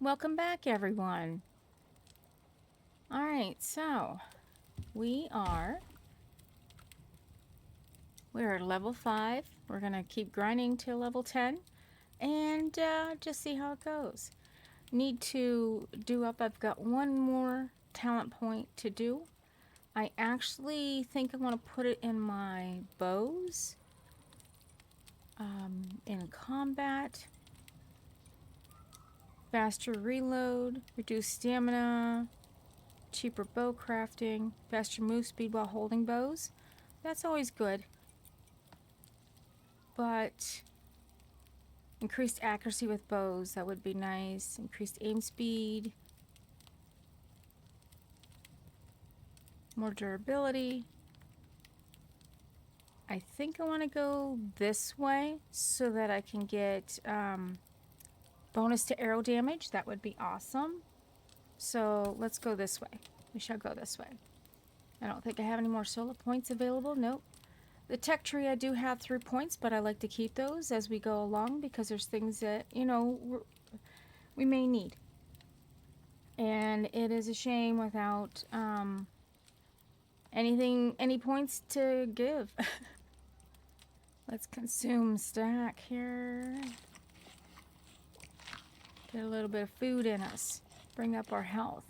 Welcome back, everyone. All right, so we're at level 5. We're gonna keep grinding to level 10 and just see how it goes. Need to do up. I've got one more talent point to do. I actually think I want to put it in my bows. In combat, faster reload, reduced stamina, cheaper bow crafting, faster move speed while holding bows. That's always good. But increased accuracy with bows, that would be nice. Increased aim speed, more durability. I think I want to go this way so that I can get bonus to arrow damage. That would be awesome. So let's go this way. We shall go this way. I don't think I have any more solo points available. Nope. The tech tree I do have 3 points, but I like to keep those as we go along because there's things that, you know, we may need. And it is a shame without any points to give. Let's consume stack here. Get a little bit of food in us. Bring up our health.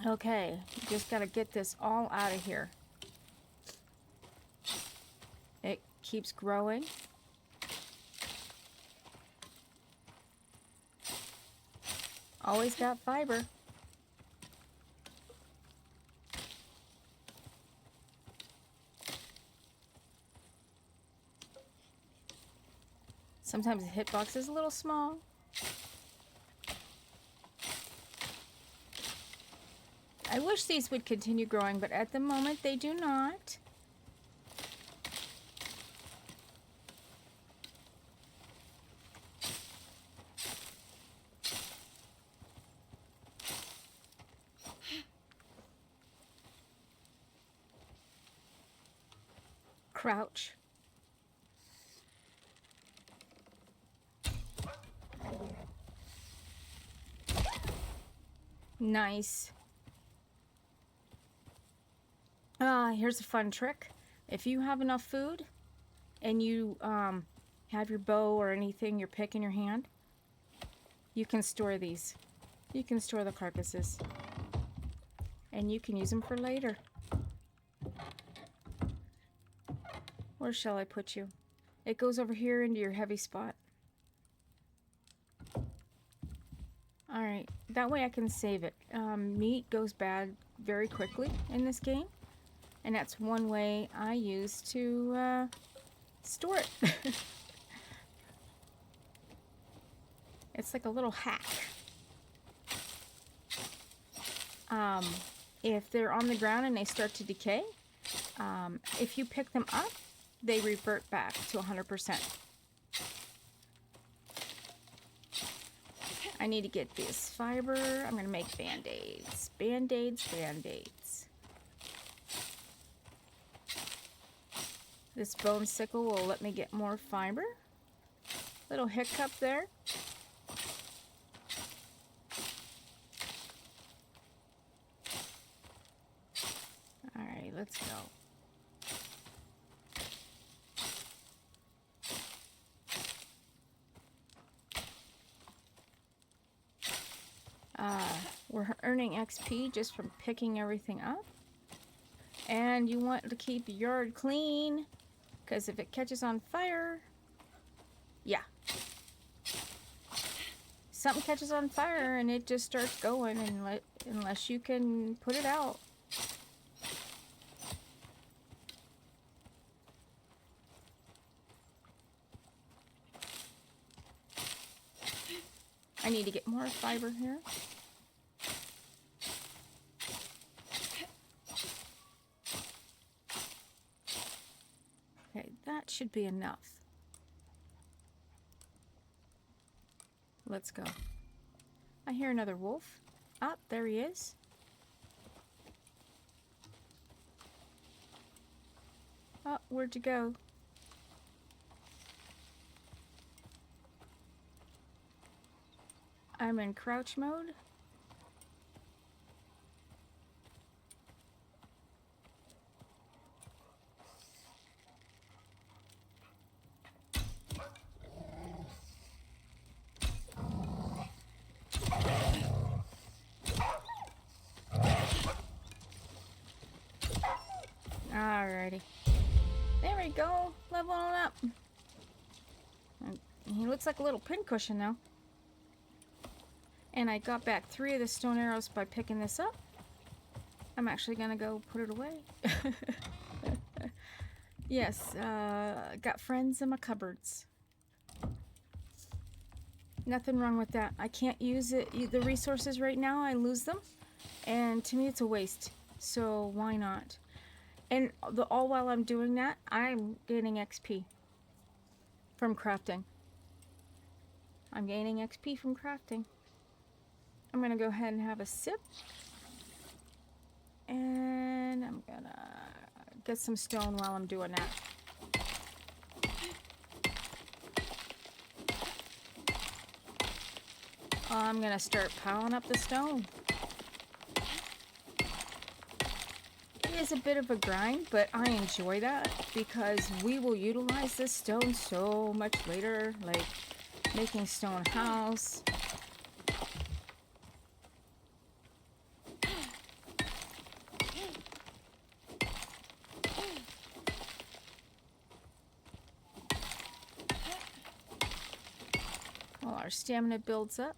Okay, just gotta get this all out of here. It keeps growing. Always got fiber. Sometimes the hitbox is a little small. I wish these would continue growing, but at the moment they do not. Crouch. Nice. Here's a fun trick. If you have enough food and you have your bow or anything, your pick in your hand, you can store these. You can store the carcasses. And you can use them for later. Where shall I put you? It goes over here into your heavy spot. Alright, that way I can save it. Meat goes bad very quickly in this game. And that's one way I use to store it. It's like a little hack. If they're on the ground and they start to decay, if you pick them up, they revert back to 100%. I need to get this fiber. I'm going to make band-aids. Band-aids, band-aids. This bone sickle will let me get more fiber. Little hiccup there. Alright, let's go. We're earning XP just from picking everything up. And you want to keep your yard clean, because if it catches on fire, yeah. Something catches on fire and it just starts going unless you can put it out. I need to get more fiber here. Okay, that should be enough. Let's go. I hear another wolf. Ah, there he is. Oh, where'd you go? I'm in crouch mode. Alrighty. There we go. Leveling up. He looks like a little pincushion now. And I got back 3 of the stone arrows by picking this up. I'm actually gonna go put it away. Yes, got friends in my cupboards. Nothing wrong with that. I can't use the resources right now. I lose them. And to me it's a waste. So why not? And all while I'm doing that, I'm gaining XP from crafting. I'm gaining XP from crafting. I'm going to go ahead and have a sip. And I'm going to get some stone while I'm doing that. I'm going to start piling up the stone. It is a bit of a grind, but I enjoy that because we will utilize this stone so much later, like making stone house. While our stamina builds up,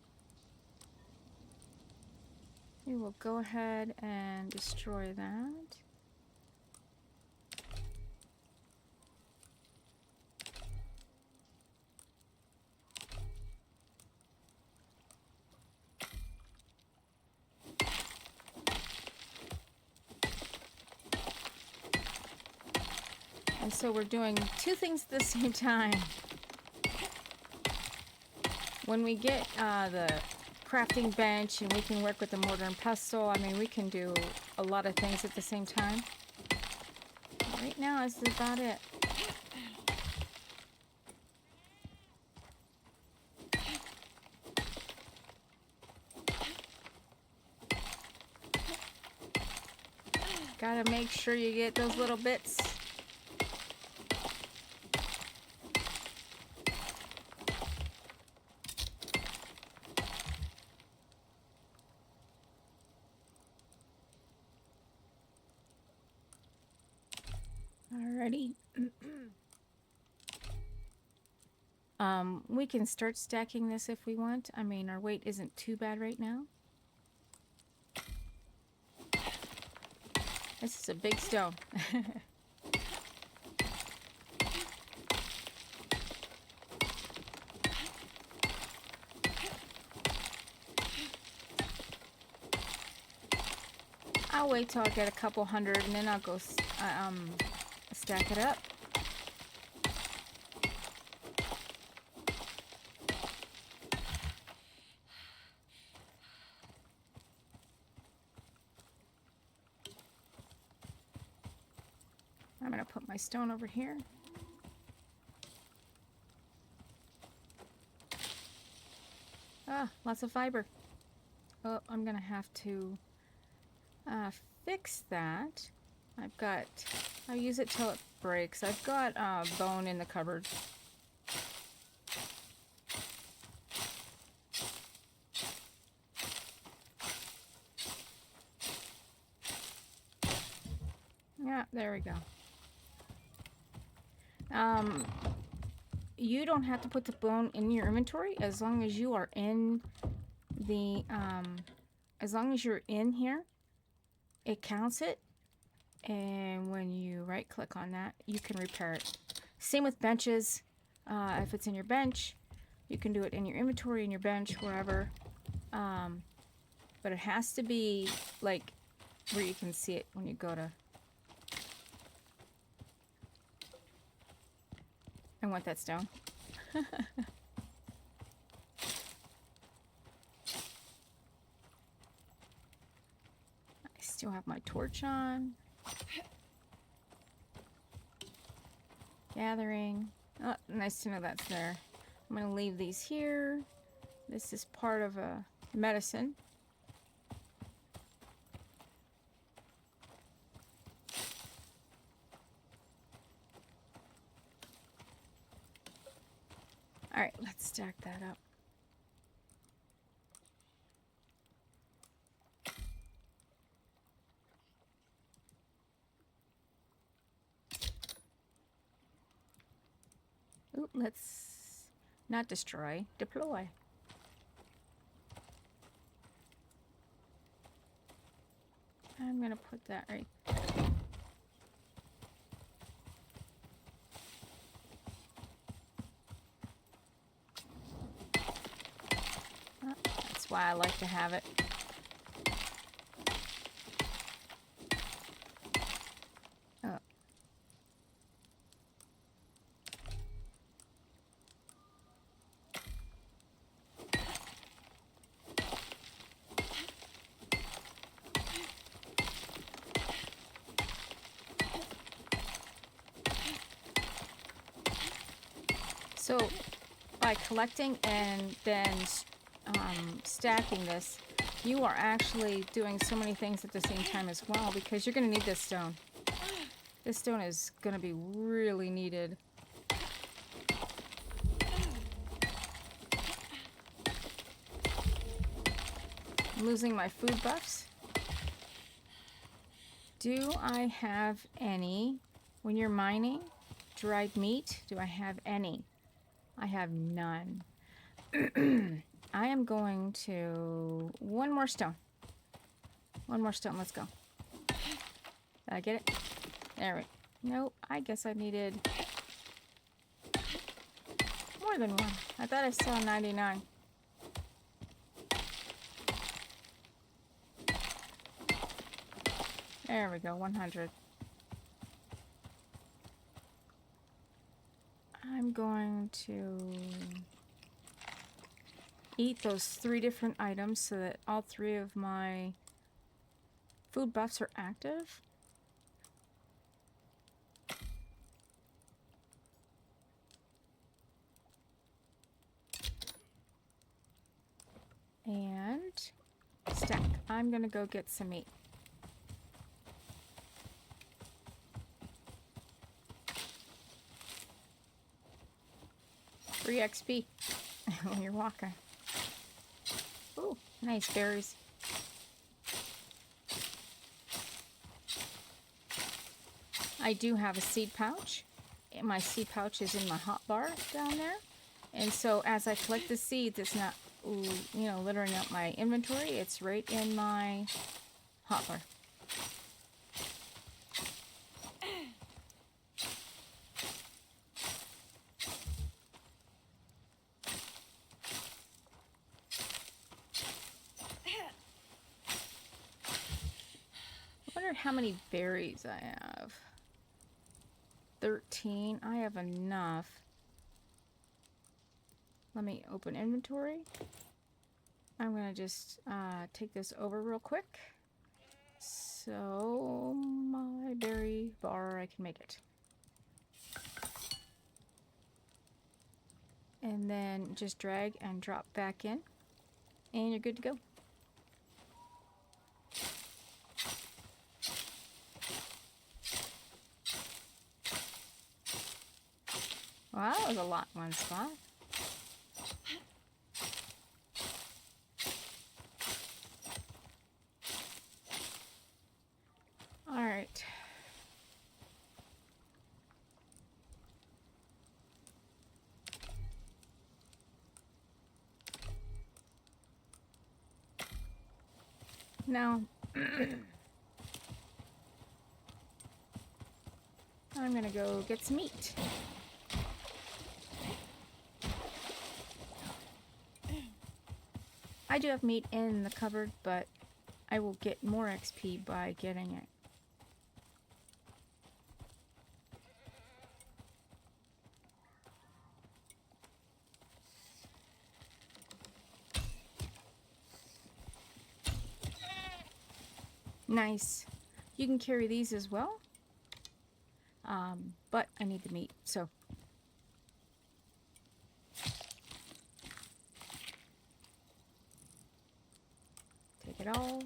we will go ahead and destroy that. And so we're doing 2 things at the same time. When we get the crafting bench and we can work with the mortar and pestle, I mean, we can do a lot of things at the same time. Right now, this is about it. Gotta make sure you get those little bits. Alrighty. We can start stacking this if we want. I mean, our weight isn't too bad right now. This is a big stone. I'll wait till I get a couple hundred and then I'll go stack it up. I'm going to put my stone over here. Ah, lots of fiber. Oh, I'm going to have to fix that. I'll use it till it breaks. I've got bone in the cupboard. Yeah, there we go. You don't have to put the bone in your inventory as long as you are in the, as long as you're in here, it counts it. And when you right click on that, you can repair it. Same with benches. If it's in your bench, you can do it in your inventory, in your bench, wherever. But it has to be like where you can see it when you go to. I want that stone. I still have my torch on. Gathering. Oh, nice to know that's there. I'm going to leave these here. This is part of a medicine. All right, let's stack that up. Ooh, let's not destroy, deploy. I'm gonna put that right. Oh, that's why I like to have it. Oh. So by collecting and then stacking this, you are actually doing so many things at the same time as well, because you're going to need this stone. This stone is going to be really needed. I'm losing my food buffs. Do I have any, when you're mining, dried meat? Do I have any? I have none. I am going to... One more stone. One more stone. Let's go. Did I get it? There we go. Nope. I guess I needed more than one. I thought I saw 99. There we go. 100. I'm going to eat those 3 different items so that all 3 of my food buffs are active. And stack. I'm gonna go get some meat. Free XP when you're walking. Ooh, nice berries. I do have a seed pouch. My seed pouch is in my hotbar down there. And so as I collect the seeds, it's not, you know, littering up my inventory. It's right in my hotbar. I wonder how many berries I have. 13. I have enough. Let me open inventory. I'm going to just take this over real quick. So my berry bar, I can make it. And then just drag and drop back in. And you're good to go. Wow, that was a lot in one spot. All right. Now, I'm gonna go get some meat. I do have meat in the cupboard, but I will get more XP by getting it. Nice. You can carry these as well. But I need the meat, so. Take it all.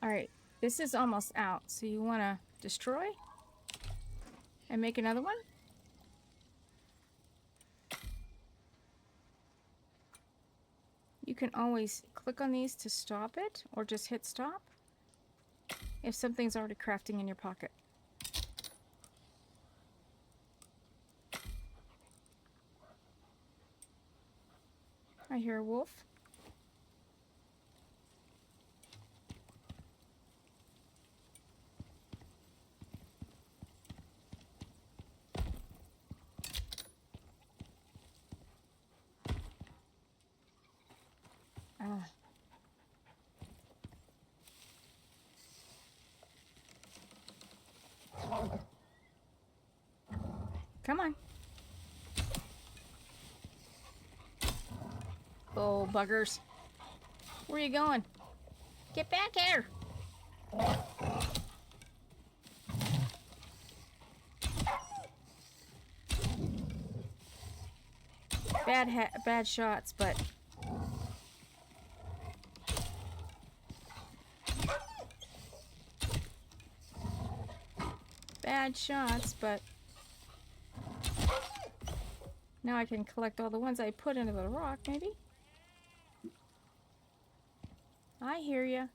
Alright, this is almost out, so you want to destroy and make another one? You can always click on these to stop it, or just hit stop if something's already crafting in your pocket. I hear a wolf. Ah. Come on. Oh, buggers. Where are you going? Get back here! Bad shots, but now I can collect all the ones I put into the rock, maybe? I hear ya.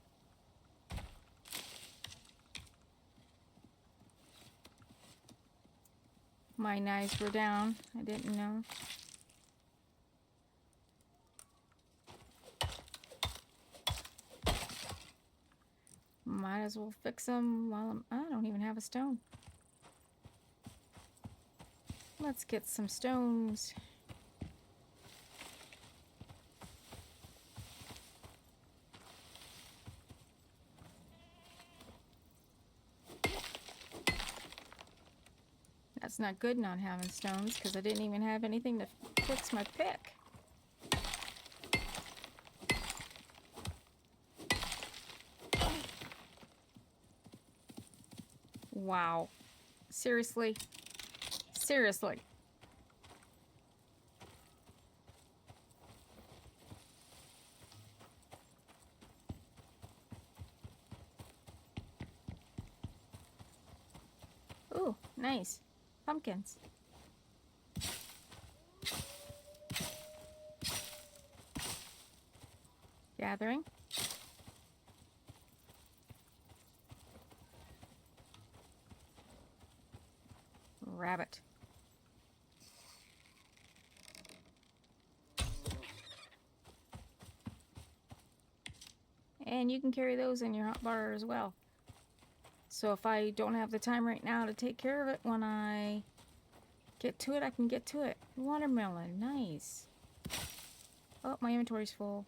My knives were down. I didn't know. Might as well fix them while I don't even have a stone. Let's get some stones. That's not good not having stones, because I didn't even have anything to fix my pick. Wow. Seriously? Seriously. Ooh, nice. Pumpkins. Gathering. Rabbit. And you can carry those in your hotbar as well. So if I don't have the time right now to take care of it, when I get to it, I can get to it. Watermelon, nice. Oh, my inventory's full.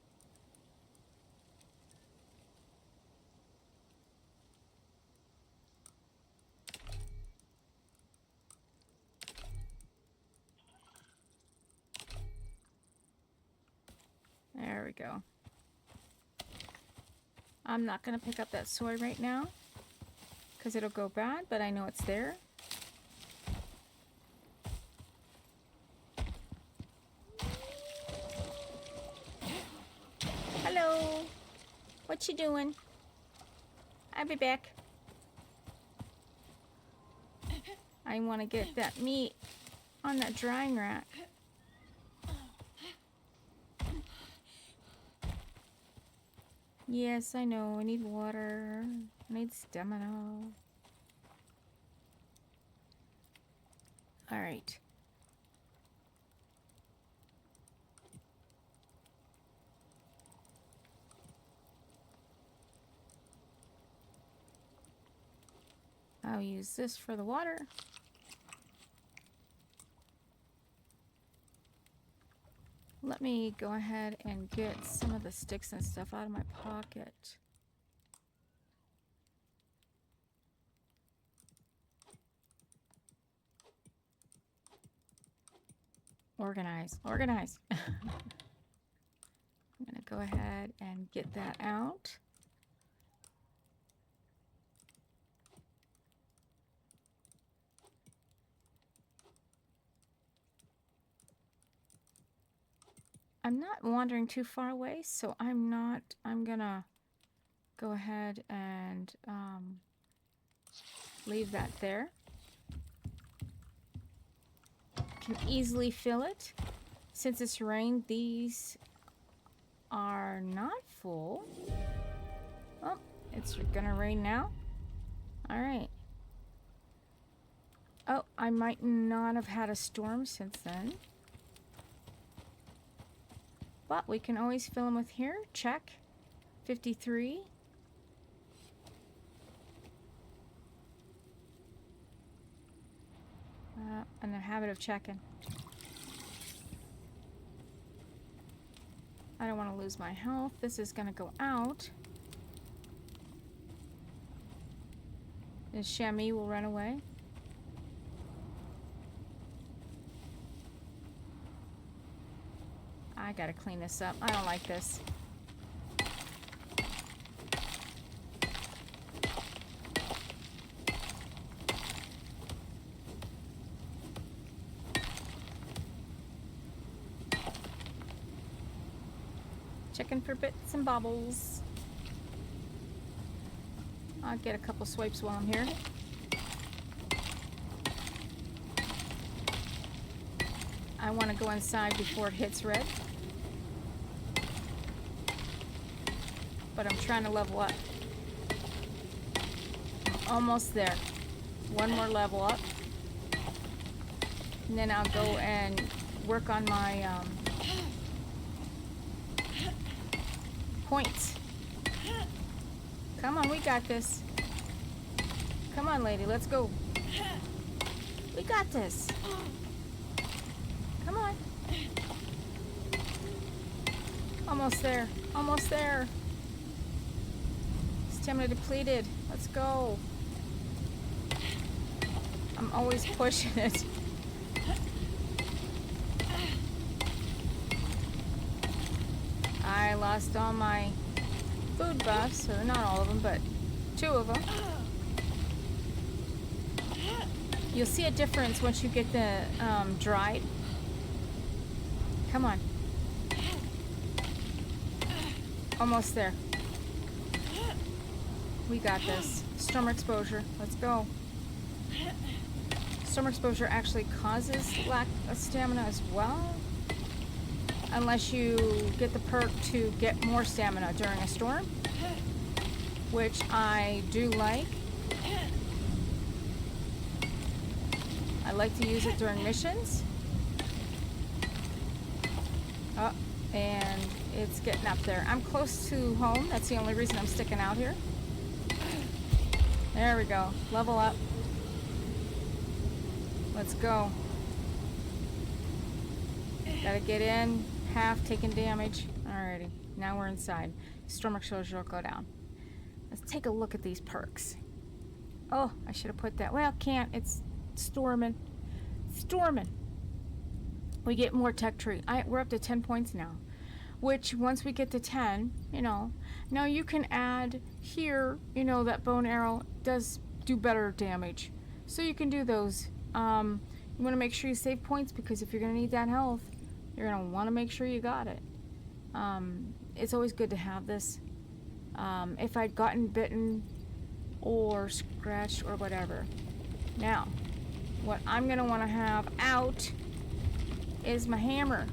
There we go. I'm not going to pick up that soy right now because it'll go bad, but I know it's there. Hello. What you doing? I'll be back. I want to get that meat on that drying rack. Yes, I know. I need water. I need stamina. All right. I'll use this for the water. Let me go ahead and get some of the sticks and stuff out of my pocket. Organize, organize. I'm gonna go ahead and get that out. I'm not wandering too far away, so I'm gonna go ahead and leave that there. Can easily fill it. Since it's rained, these are not full. Oh, it's gonna rain now. All right. Oh, I might not have had a storm since then. But we can always fill them with here. Check. 53. In the habit of checking. I don't want to lose my health. This is going to go out. The chamois will run away. I gotta clean this up. I don't like this. Checking for bits and bobbles. I'll get a couple swipes while I'm here. I want to go inside before it hits red. But I'm trying to level up. I'm almost there. One more level up. And then I'll go and work on my points. Come on, we got this. Come on, lady, let's go. We got this. Come on. Almost there. Almost there. Stamina depleted. Let's go. I'm always pushing it. I lost all my food buffs, or not all of them, but 2 of them. You'll see a difference once you get the dried. Come on. Almost there. We got this. Storm exposure. Let's go. Storm exposure actually causes lack of stamina as well. Unless you get the perk to get more stamina during a storm. Which I do like. I like to use it during missions. Oh, and it's getting up there. I'm close to home. That's the only reason I'm sticking out here. There we go. Level up. Let's go. Gotta get in. Half taking damage. Alrighty. Now we're inside. Storm exposure will go down. Let's take a look at these perks. Oh, I should have put that. Well, can't. It's storming. Storming. We get more tech tree. We're up to 10 points now. Which, once we get to 10, now you can add here, that bone arrow does do better damage. So you can do those. You want to make sure you save points, because if you're going to need that health, you're going to want to make sure you got it. It's always good to have this. If I'd gotten bitten or scratched or whatever. Now, what I'm going to want to have out is my hammer.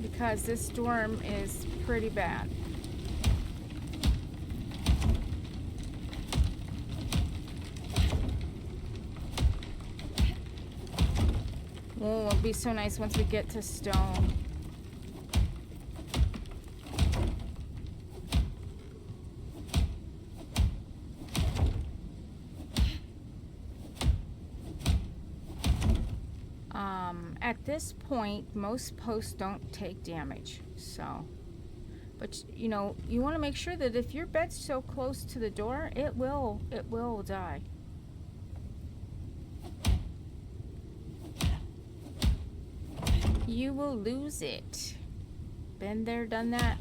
Because this storm is pretty bad. Oh, it'll be so nice once we get to stone. At this point, most posts don't take damage, so. But you want to make sure that if your bed's so close to the door, it will die. You will lose it. Been there, done that.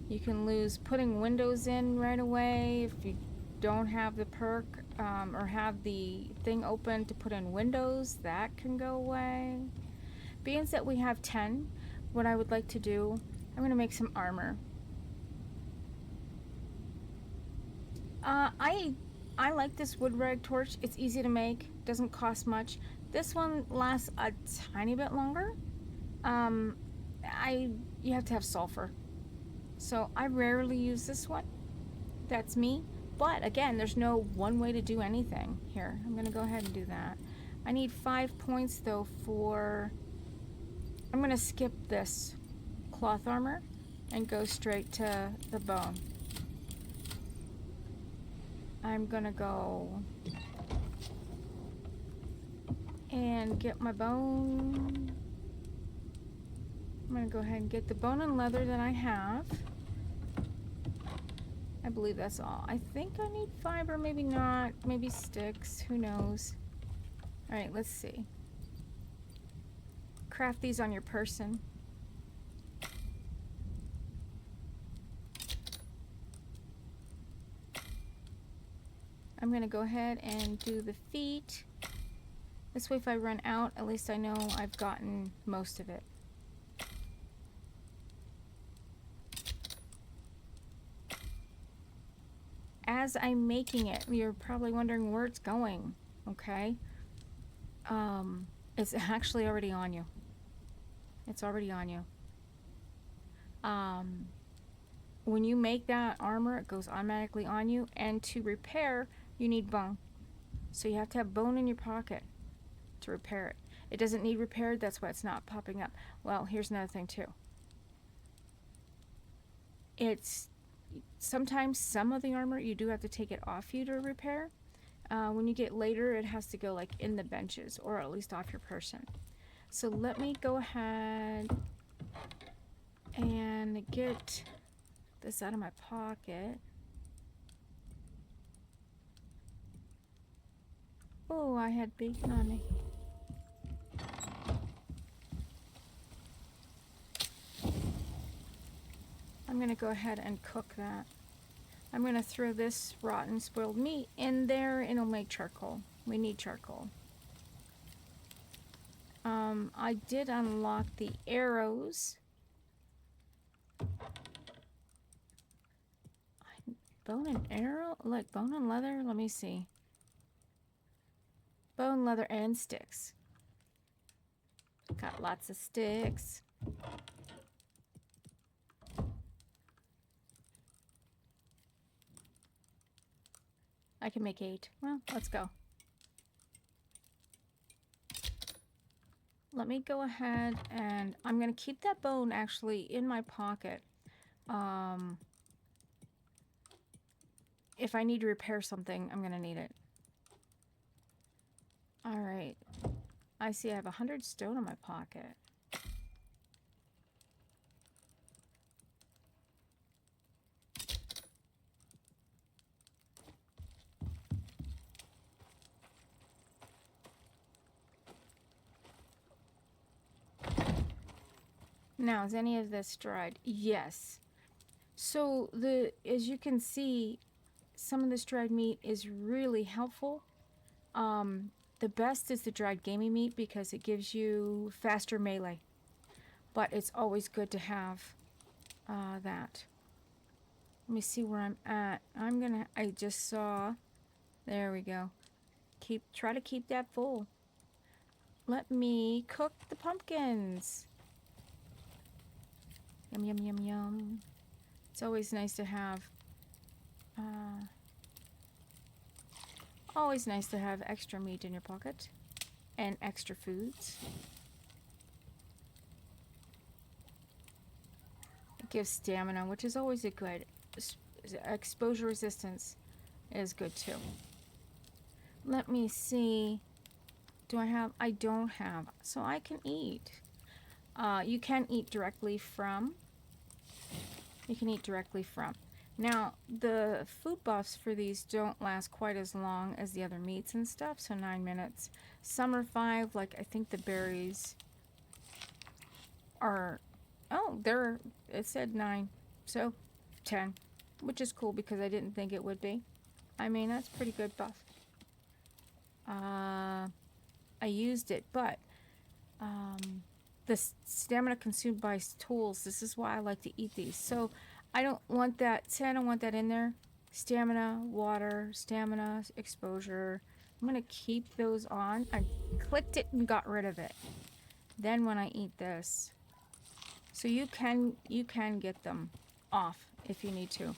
You can lose putting windows in right away if you don't have the perk. or have the thing open to put in windows, that can go away. Being that we have 10, what I would like to do, I'm going to make some armor. I like this wood rag torch. It's easy to make, doesn't cost much. This one lasts a tiny bit longer. You have to have sulfur. So I rarely use this one. That's me. But again, there's no one way to do anything here. I'm going to go ahead and do that. I need 5 points though for... I'm going to skip this cloth armor and go straight to the bone. I'm going to go and get my bone. I'm going to go ahead and get the bone and leather that I have. I believe that's all. I think I need fiber, maybe not, maybe sticks, who knows. All right, let's see. Craft these on your person. I'm gonna go ahead and do the feet. This way if I run out, at least I know I've gotten most of it. As I'm making it, you're probably wondering where it's going, okay? It's actually already on you. It's already on you. When you make that armor, it goes automatically on you, and to repair, you need bone. So you have to have bone in your pocket to repair it. It doesn't need repaired, that's why it's not popping up. Well, here's another thing too. It's sometimes some of the armor you do have to take it off you to repair. When you get later, it has to go like in the benches or at least off your person. So let me go ahead and get this out of my pocket. Oh, I had bacon on me. I'm gonna go ahead and cook that. I'm gonna throw this rotten spoiled meat in there and it'll make charcoal. We need charcoal. I did unlock the arrows. Bone and arrow? Like bone and leather? Let me see. Bone, leather, and sticks. Got lots of sticks. I can make 8. Well, let's go. Let me go ahead and I'm going to keep that bone actually in my pocket. If I need to repair something, I'm going to need it. All right. I see I have 100 stone in my pocket. Now, is any of this dried? Yes. So as you can see, some of this dried meat is really helpful. The best is the dried gamey meat because it gives you faster melee. But it's always good to have that. Let me see where I'm at. I just saw, there we go. Try to keep that full. Let me cook the pumpkins. Yum, yum, yum, yum. It's always nice to have, extra meat in your pocket and extra foods. It gives stamina, which is always a good. Exposure resistance is good too. Let me see. Do I have? I don't have. So I can eat. You can eat directly from. Now, the food buffs for these don't last quite as long as the other meats and stuff, so 9 minutes. Some are 5, like I think the berries are, it said 9, so 10, which is cool because I didn't think it would be. I mean, that's pretty good buff. I used it, but the stamina consumed by tools, this is why I like to eat these. So I don't want that, say I don't want that in there. Stamina, water, stamina, exposure. I'm going to keep those on. I clicked it and got rid of it. Then when I eat this, so you can get them off if you need to.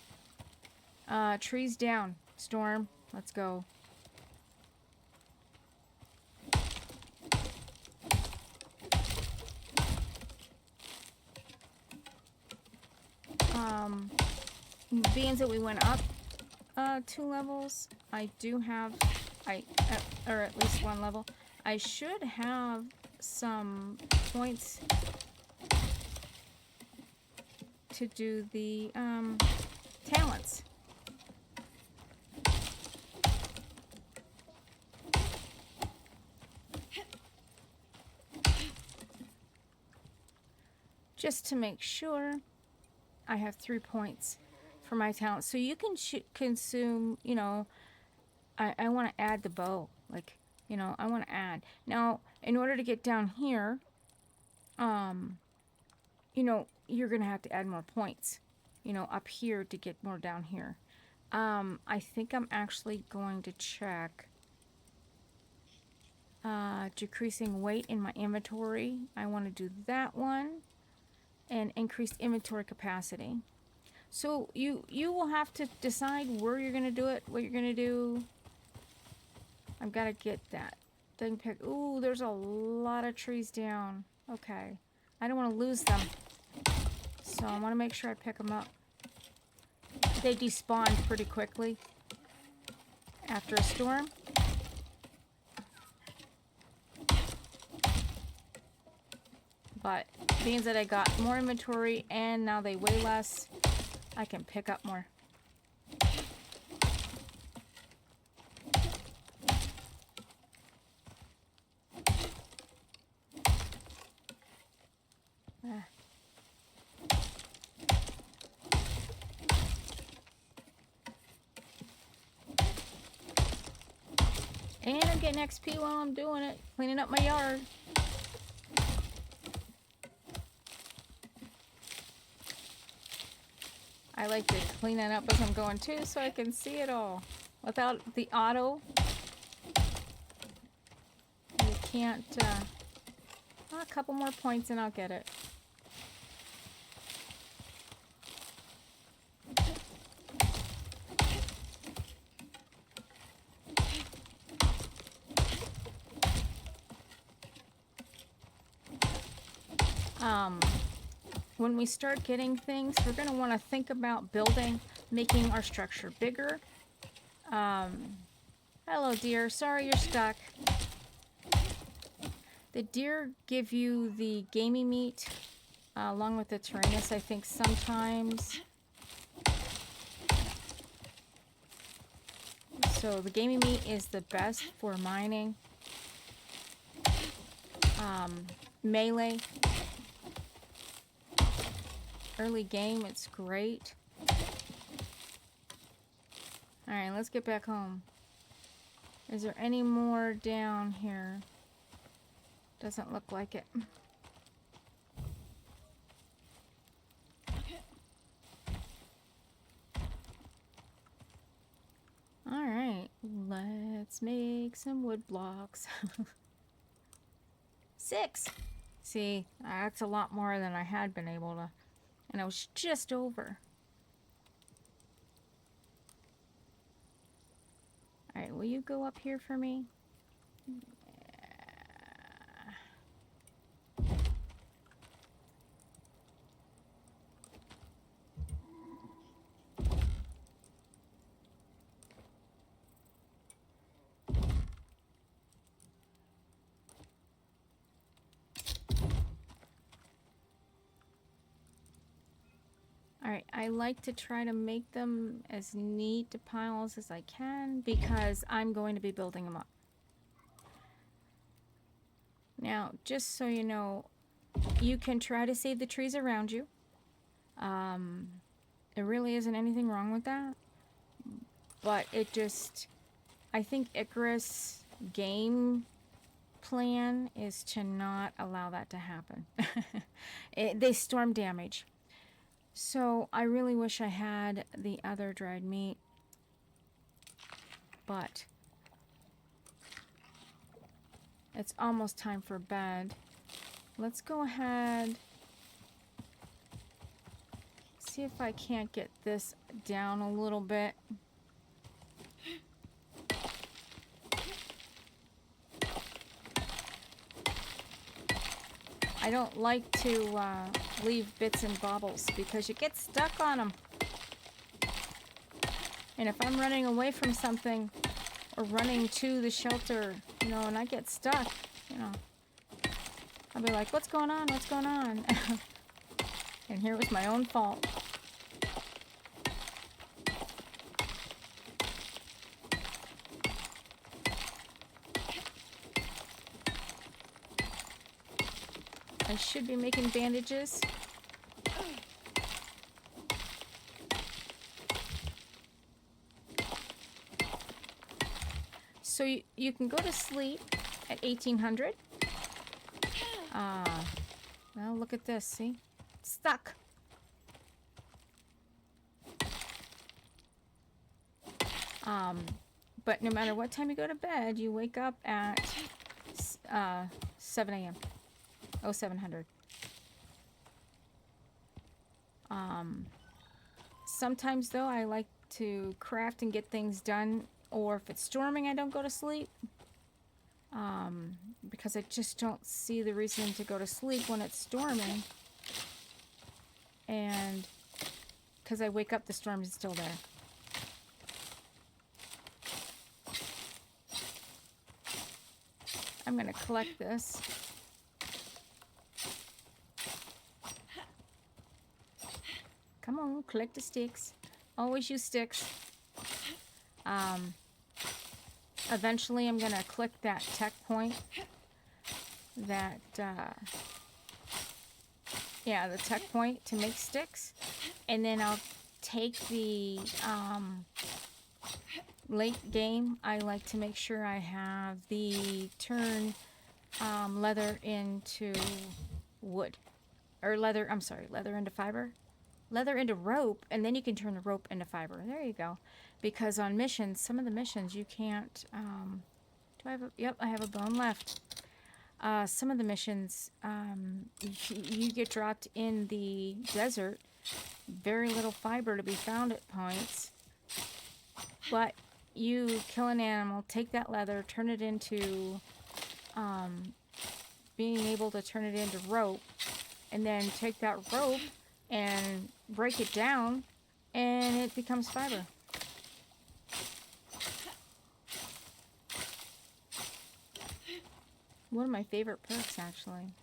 Trees down. Storm, let's go. Being that we went up 2 levels, I do have, or at least 1 level, I should have some points to do the talents. Just to make sure I have 3 points for my talent. So you can consume, you know, I want to add the bow. Like, you know, I want to add. Now, in order to get down here, you know, you're going to have to add more points, you know, up here to get more down here. I think I'm actually going to check decreasing weight in my inventory. I want to do that one. And increased inventory capacity. So you will have to decide where you're going to do it, what you're going to do. I've got to get that. Then pick. Ooh, there's a lot of trees down. Okay. I don't want to lose them. So I want to make sure I pick them up. They despawn pretty quickly after a storm. But being that I got more inventory and now they weigh less, I can pick up more. And I'm getting XP while I'm doing it, cleaning up my yard. I like to clean that up as I'm going too, so I can see it all. Without the auto, you can't, a couple more points and I'll get it. When we start getting things, we're going to want to think about building, making our structure bigger. Hello, deer. Sorry you're stuck. The deer give you the gamey meat along with the Tyrannus, I think, sometimes. So the gamey meat is the best for mining. Melee. Early game, it's great. Alright, let's get back home. Is there any more down here? Doesn't look like it. Alright, let's make some wood blocks. 6! See, that's a lot more than I had been able to. And I was just over. Alright, will you go up here for me? Alright, I like to try to make them as neat piles as I can because I'm going to be building them up. Now, just so you know, you can try to save the trees around you. There really isn't anything wrong with that. But it just, I think Icarus game plan is to not allow that to happen. They storm damage. So I really wish I had the other dried meat, but it's almost time for bed. Let's go ahead, see if I can't get this down a little bit. I don't like to leave bits and bobbles because you get stuck on them. And if I'm running away from something or running to the shelter, you know, and I get stuck, you know, I'll be like, what's going on? What's going on? And here was my own fault. I should be making bandages. So you can go to sleep at 1800. Well, look at this, see? Stuck. But no matter what time you go to bed, you wake up at 7 a.m. Oh, 700. Sometimes though I like to craft and get things done, or if it's storming I don't go to sleep, because I just don't see the reason to go to sleep when it's storming, and because I wake up the storm is still there. I'm gonna collect this. Come on, collect the sticks. Always use sticks. Eventually I'm gonna click that tech point. That, yeah, the tech point to make sticks. And then I'll take the, late game. I like to make sure I have the turn, leather into wood. Or leather, I'm sorry, leather into fiber. Leather into rope, and then you can turn the rope into fiber. There you go. Because on missions, some of the missions you can't, do I have a, yep, I have a bone left. Some of the missions, you get dropped in the desert, very little fiber to be found at points, but you kill an animal, take that leather, turn it into, being able to turn it into rope, and then take that rope and break it down, and it becomes fiber. One of my favorite perks, actually.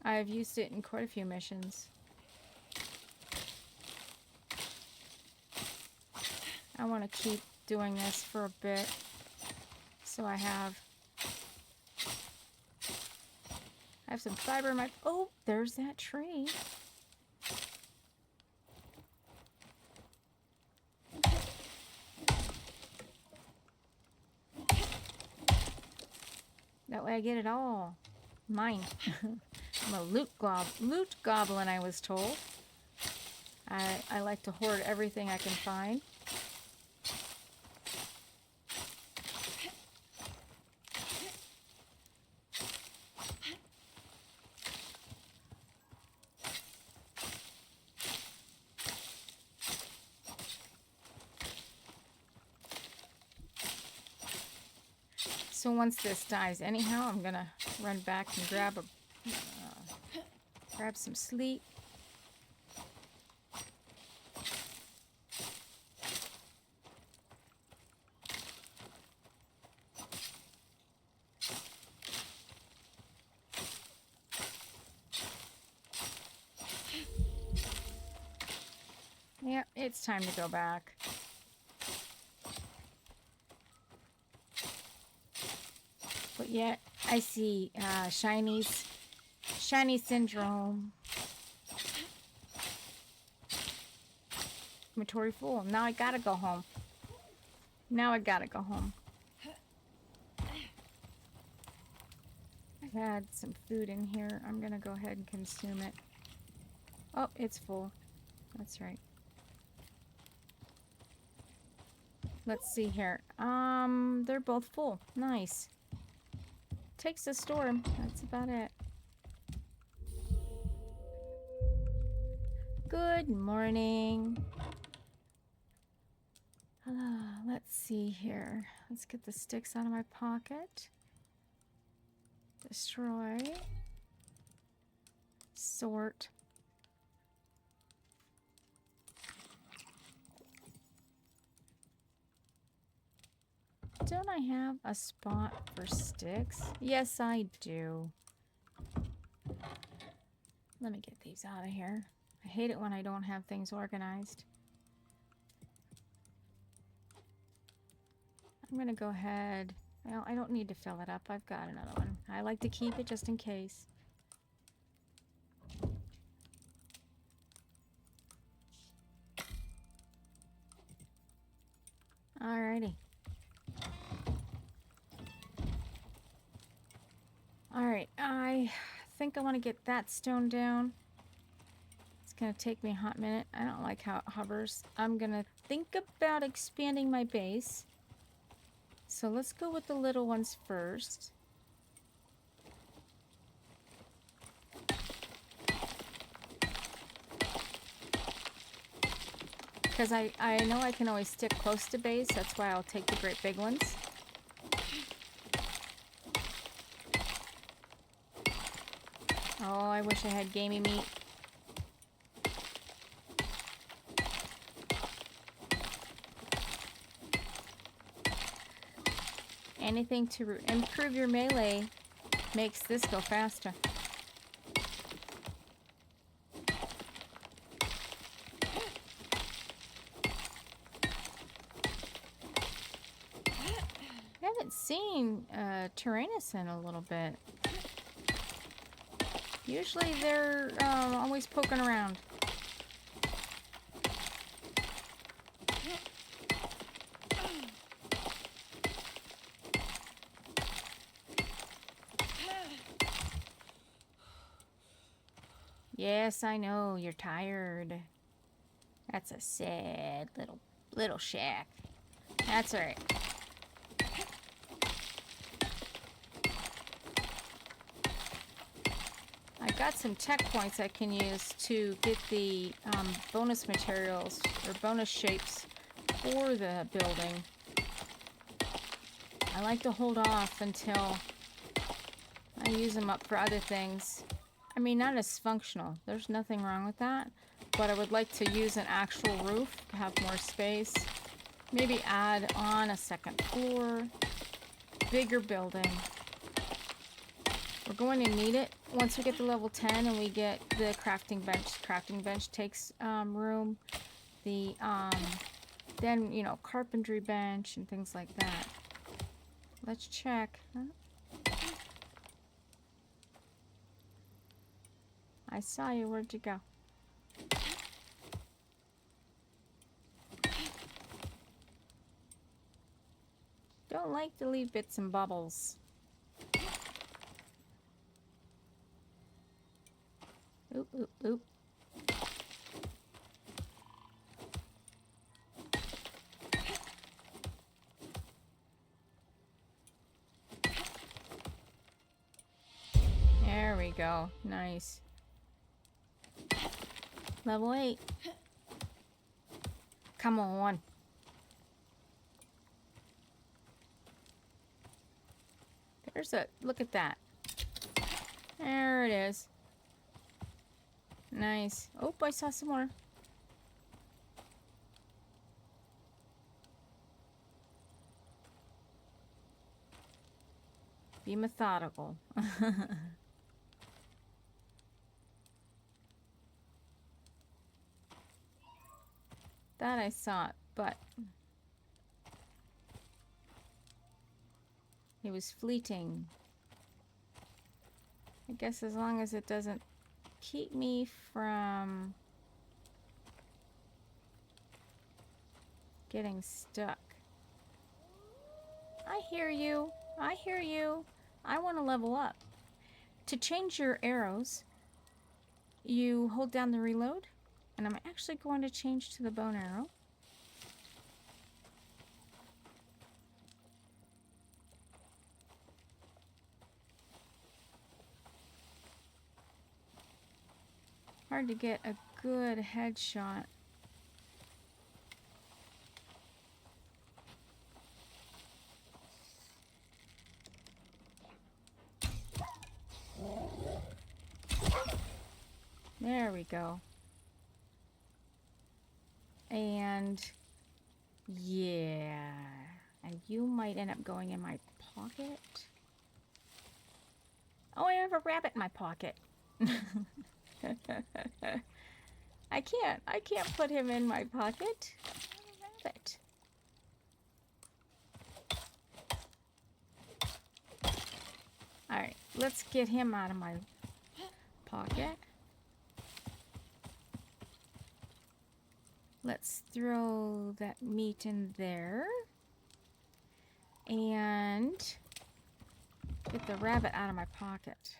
I've used it in quite a few missions. I want to keep doing this for a bit, so I have some fiber in my... Oh, there's that tree. That way I get it all. Mine. I'm a loot goblin, I was told. I like to hoard everything I can find. So once this dies anyhow, I'm gonna run back and grab some sleep. Yeah, it's time to go back. But yet, I see shiny syndrome. Inventory full. Now I gotta go home. had some food in here. I'm gonna go ahead and consume it. Oh, it's full. That's right. Let's see here. They're both full. Nice. Takes a storm. That's about it. Good morning. Let's see here. Let's get the sticks out of my pocket. Destroy. Sort. Don't I have a spot for sticks? Yes, I do. Let me get these out of here. I hate it when I don't have things organized. I'm gonna go ahead. Well, I don't need to fill it up. I've got another one. I like to keep it just in case. Alrighty. Alright, I think I want to get that stone down. It's gonna take me a hot minute. I don't like how it hovers. I'm gonna think about expanding my base. So let's go with the little ones first. Because I know I can always stick close to base. That's why I'll take the great big ones. Oh, I wish I had gamey meat. Anything to improve your melee makes this go faster. I haven't seen Tyrannus in a little bit. Usually they're always poking around. Yes, I know, you're tired. That's a sad little shack. That's alright. I got some tech points I can use to get the bonus materials or bonus shapes for the building. I like to hold off until I use them up for other things. I mean, not as functional. There's nothing wrong with that. But I would like to use an actual roof to have more space. Maybe add on a second floor. Bigger building. We're going to need it once we get to level 10 and we get the crafting bench. Crafting bench takes room. The then, you know, carpentry bench and things like that. Let's check. I saw you. Where'd you go? Don't like to leave bits and bubbles. Oop, oop, oop. There we go. Nice. Level 8. Come on. There's a... Look at that. There it is. Nice. Oh, I saw some more. Be methodical. That I saw it, but it was fleeting. I guess as long as it doesn't keep me from getting stuck. I hear you. I hear you. I want to level up. to change your arrows, you hold down the reload, and I'm actually going to change to the bone arrow. Hard to get a good headshot. There we go. And yeah, and you might end up going in my pocket. Oh, I have a rabbit in my pocket. I can't put him in my pocket. I have a rabbit. Alright, let's get him out of my pocket. Let's throw that meat in there. And get the rabbit out of my pocket.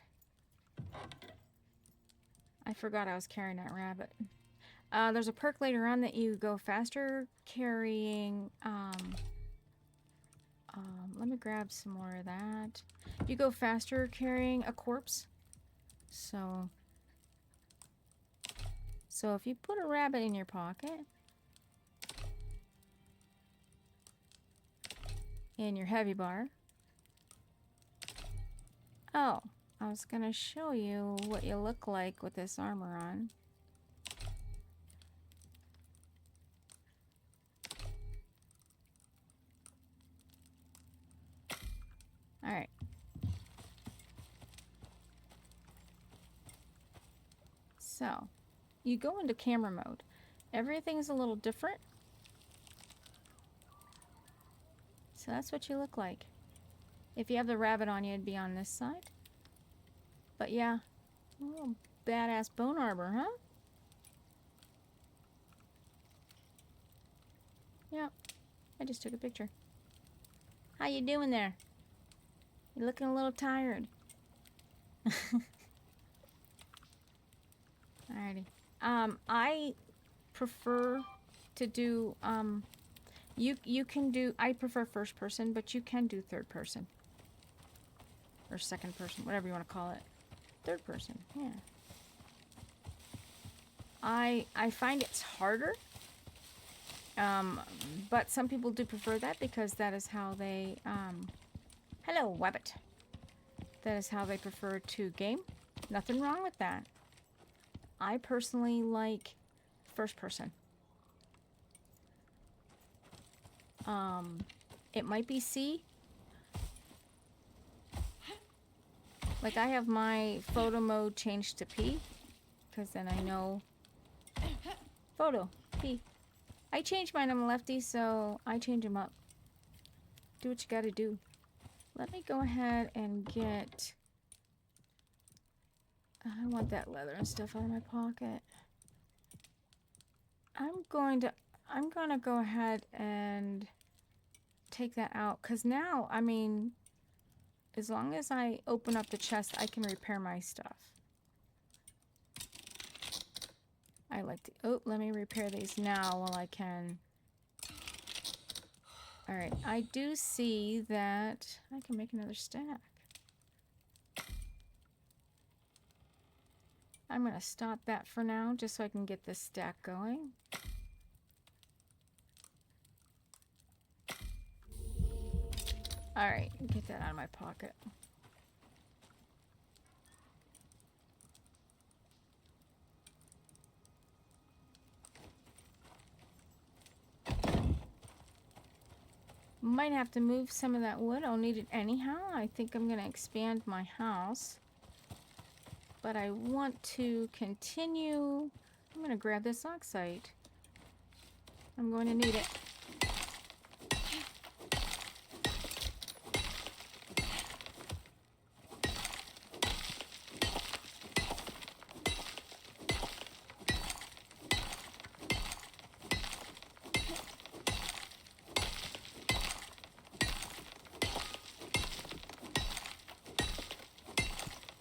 I forgot I was carrying that rabbit. There's a perk later on that you go faster carrying... let me grab some more of that. You go faster carrying a corpse. So if you put a rabbit in your pocket... in your heavy bar... Oh, I was gonna show you what you look like with this armor on. Alright. So, you go into camera mode. Everything's a little different. So that's what you look like. If you have the rabbit on you, it'd be on this side. But yeah, a little badass bone armor, huh? Yep, I just took a picture. How you doing there? You're looking a little tired. Alrighty. I prefer to do, you can do, I prefer first person, but you can do third person. Or second person, whatever you want to call it. Third person, yeah. I find it's harder. But some people do prefer that because that is how they, hello, Wabbit. That is how they prefer to game. Nothing wrong with that. I personally like first person. It might be C. Like I have my photo mode changed to P. Because then I know photo, P. I change mine, I'm a lefty, so I change them up. Do what you gotta do. Let me go ahead and get... I want that leather and stuff out of my pocket. I'm gonna go ahead and take that out. Because now, I mean, as long as I open up the chest, I can repair my stuff. I like to... Oh, let me repair these now while I can. Alright, I do see that I can make another stack. I'm going to stop that for now, just so I can get this stack going. Alright, get that out of my pocket. Might have to move some of that wood. I'll need it anyhow. I think I'm going to expand my house. But I want to continue. I'm going to grab this oxide. I'm going to need it.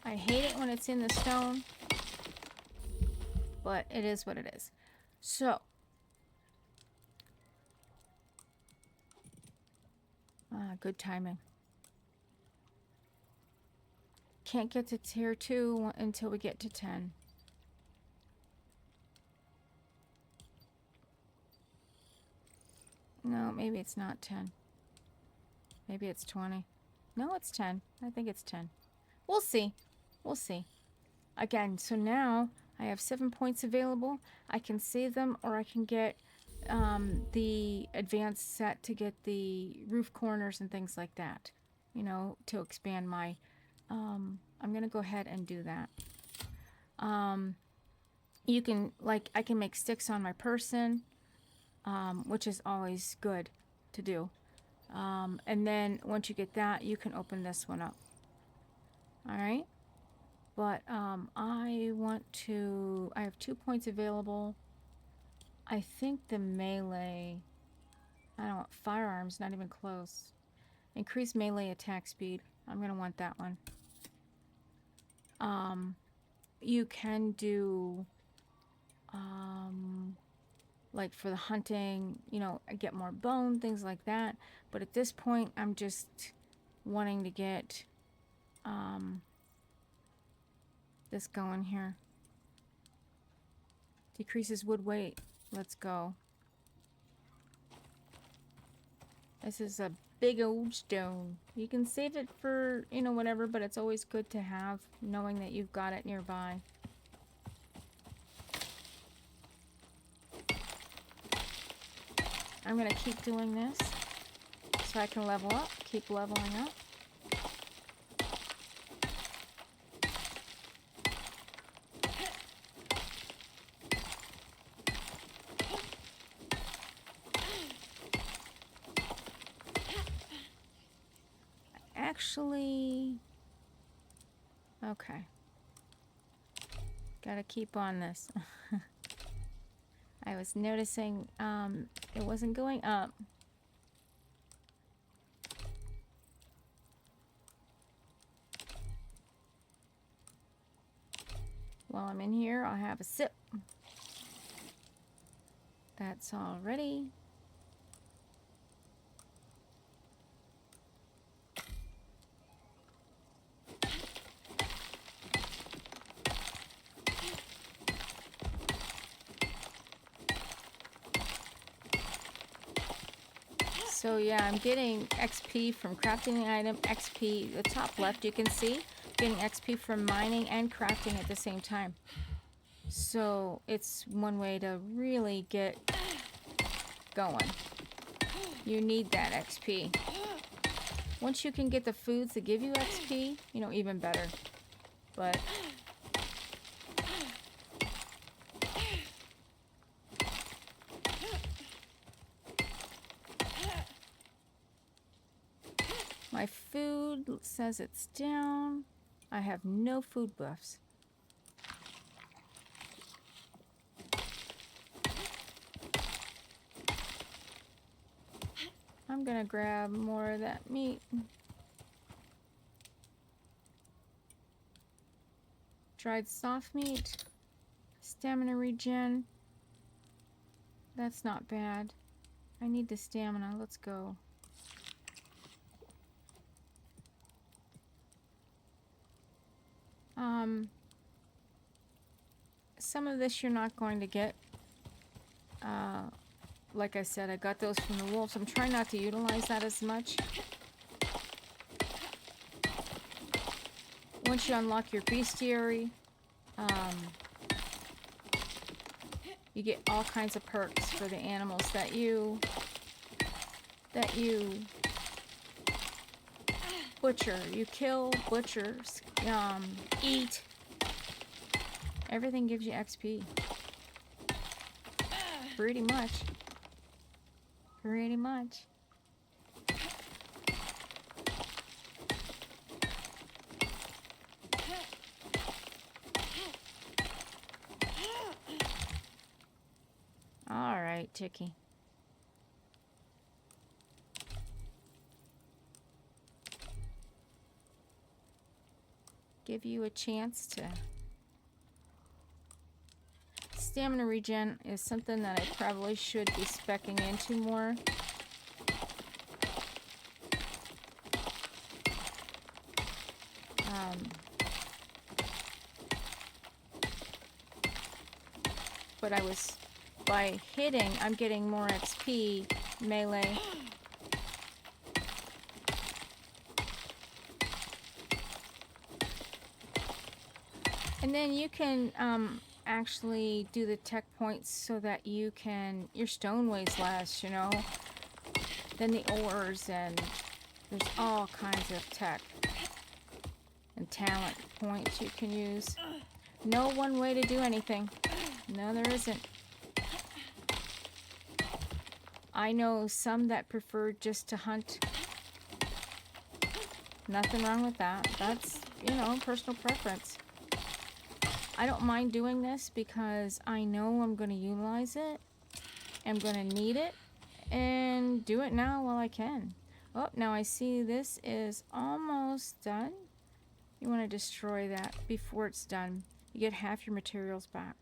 I hate it when it's in the stone, but it is what it is. So, good timing. Can't get to tier 2 until we get to 10. No, maybe it's not 10. Maybe it's 20. No, it's 10. I think it's 10. We'll see. We'll see. Again, so now I have 7 points available. I can save them, or I can get the advanced set to get the roof corners and things like that. You know, to expand my... I'm going to go ahead and do that. You can, like, I can make sticks on my person, which is always good to do. And then once you get that, you can open this one up. Alright? But I want to... I have 2 points available. I think the melee... I don't want firearms, not even close. Increase melee attack speed. I'm going to want that one. You can do... like for the hunting, you know, get more bone, things like that. But at this point, I'm just wanting to get this going here. Decreases wood weight. Let's go. This is a big old stone. You can save it for, you know, whatever, but it's always good to have, knowing that you've got it nearby. I'm going to keep doing this so I can level up, keep leveling up. Actually, okay. Gotta keep on this. I was noticing it wasn't going up. While I'm in here, I'll have a sip. That's all ready. So yeah, I'm getting XP from crafting the item, XP, the top left you can see, getting XP from mining and crafting at the same time. So it's one way to really get going. You need that XP. Once you can get the foods that give you XP, you know, even better. But my food says it's down. I have no food buffs. I'm gonna grab more of that meat. Dried soft meat. Stamina regen. That's not bad. I need the stamina. Let's go. Some of this you're not going to get. Like I said, I got those from the wolves. I'm trying not to utilize that as much. Once you unlock your bestiary, you get all kinds of perks for the animals that you butcher. You kill, butcher, eat. Everything gives you XP. Pretty much. Pretty much. All right, Chicky. give you a chance to... Stamina regen is something that I probably should be speccing into more. But I was, by hitting, I'm getting more XP melee. And then you can actually do the tech points so that you can, your stone weighs less, you know, than the ores, and there's all kinds of tech and talent points you can use. No one way to do anything. No, there isn't. I know some that prefer just to hunt. Nothing wrong with that. That's, you know, personal preference. I don't mind doing this because I know I'm going to utilize it. I'm going to need it. And do it now while I can. Oh, now I see this is almost done. You want to destroy that before it's done. You get half your materials back.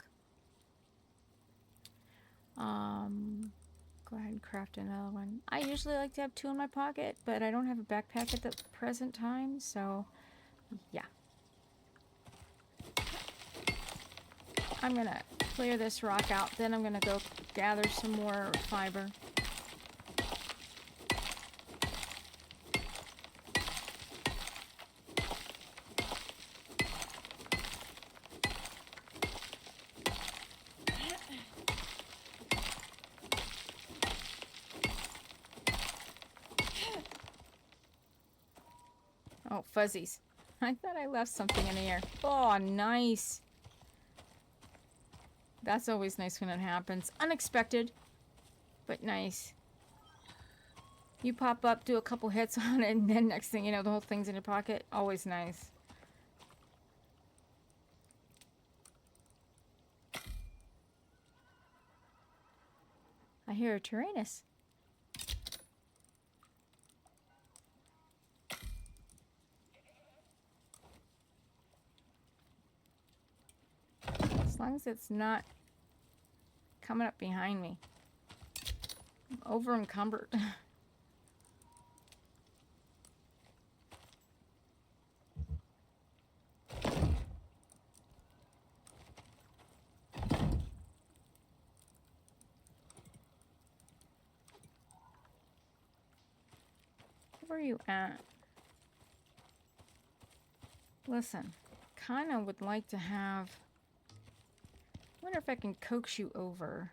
Go ahead and craft another one. I usually like to have 2 in my pocket, but I don't have a backpack at the present time, so yeah. I'm gonna clear this rock out, then I'm gonna go gather some more fiber. Oh, fuzzies. I thought I left something in the air. Oh, nice. That's always nice when it happens. Unexpected, but nice. You pop up, do a couple hits on it, and then next thing you know, the whole thing's in your pocket. Always nice. I hear a Tyrannus. As long as it's not coming up behind me. I'm over encumbered. Where are you at? Listen, kind of would like to have... I wonder if I can coax you over.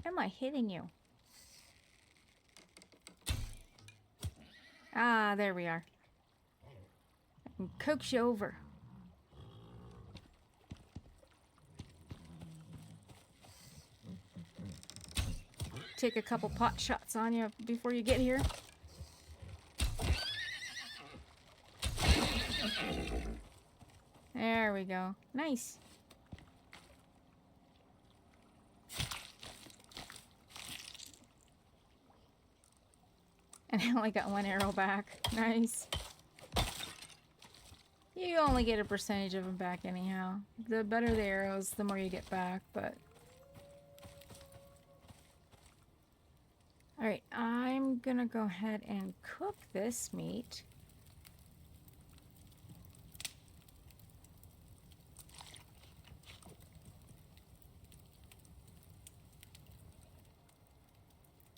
Am I hitting you? Ah, there we are. I can coax you over. Take a couple pot shots on you before you get here. There we go. Nice. And I only got 1 arrow back. Nice. You only get a percentage of them back anyhow. The better the arrows, the more you get back, but... Alright, I'm gonna go ahead and cook this meat.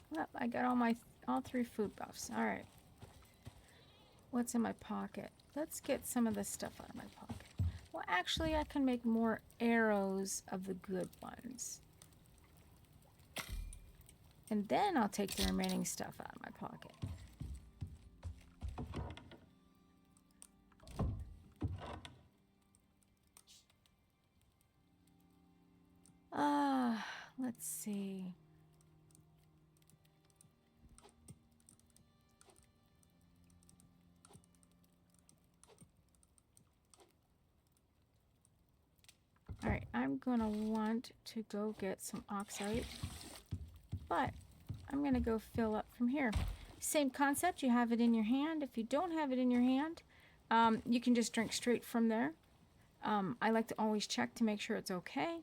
Well, I got all 3 food buffs. Alright. What's in my pocket? Let's get some of this stuff out of my pocket. Well, actually, I can make more arrows of the good ones. And then I'll take the remaining stuff out of my pocket. Let's see. going to want to go get some oxide, but I'm going to go fill up from here. Same concept, you have it in your hand. If you don't have it in your hand, you can just drink straight from there. I like to always check to make sure it's okay.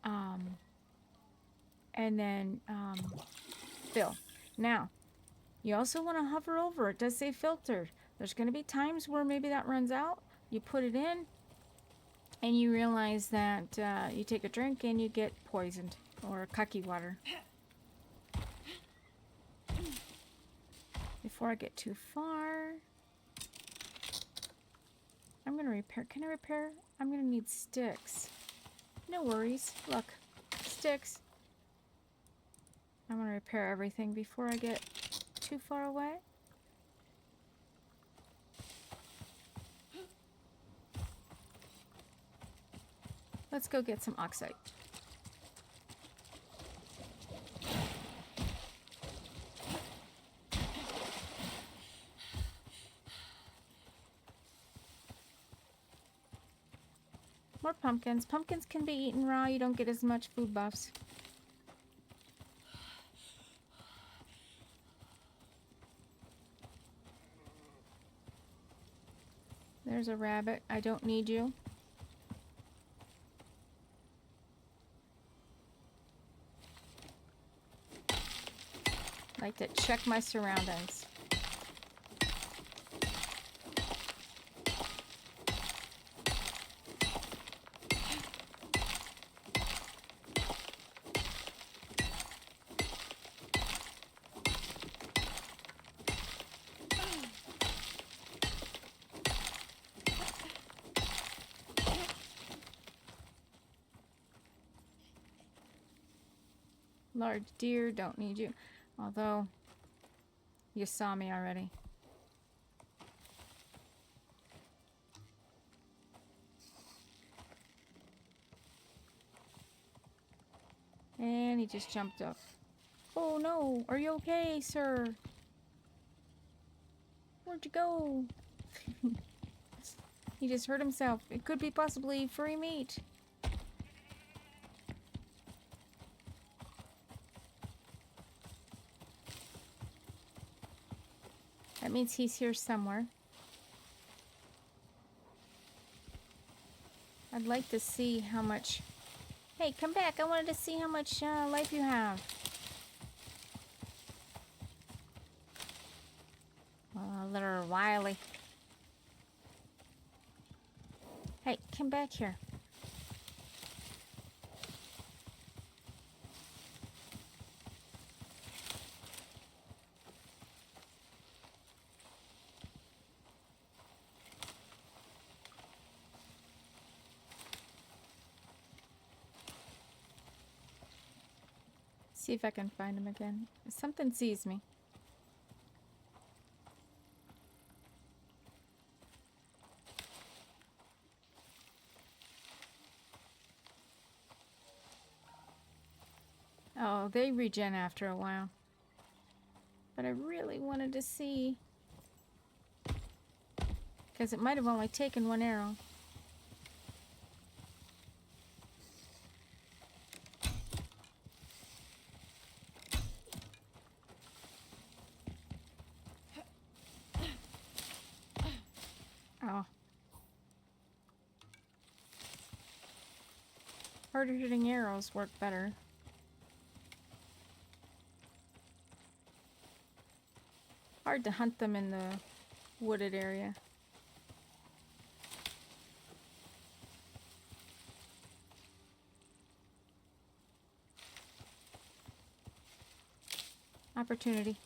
And then fill. Now, you also want to hover over. It does say filtered. There's going to be times where maybe that runs out. You put it in, and you realize that you take a drink and you get poisoned or kaki water. Before I get too far, I'm going to repair. Can I repair? I'm going to need sticks. No worries. Look, sticks. I want to repair everything before I get too far away. Let's go get some oxide. More pumpkins. Pumpkins can be eaten raw. You don't get as much food buffs. There's a rabbit. I don't need you. I like to check my surroundings. Large deer, don't need you. Although, you saw me already. And he just jumped up. Oh no, are you okay, sir? Where'd you go? He just hurt himself. It could be possibly furry meat. That means he's here somewhere. I'd like to see how much... Hey, come back. I wanted to see how much life you have. Little wily. Hey, come back here. See if I can find him again. Something sees me. Oh, they regen after a while. But I really wanted to see. Because it might have only taken one arrow. Oh. Harder hitting arrows work better. Hard to hunt them in the wooded area. Opportunity.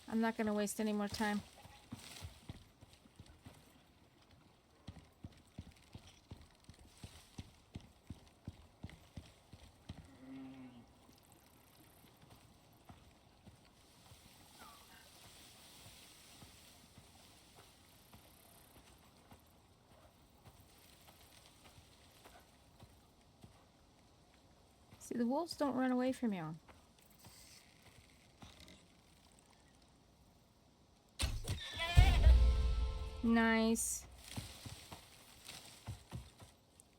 I'm not going to waste any more time. See, the wolves don't run away from you. Nice.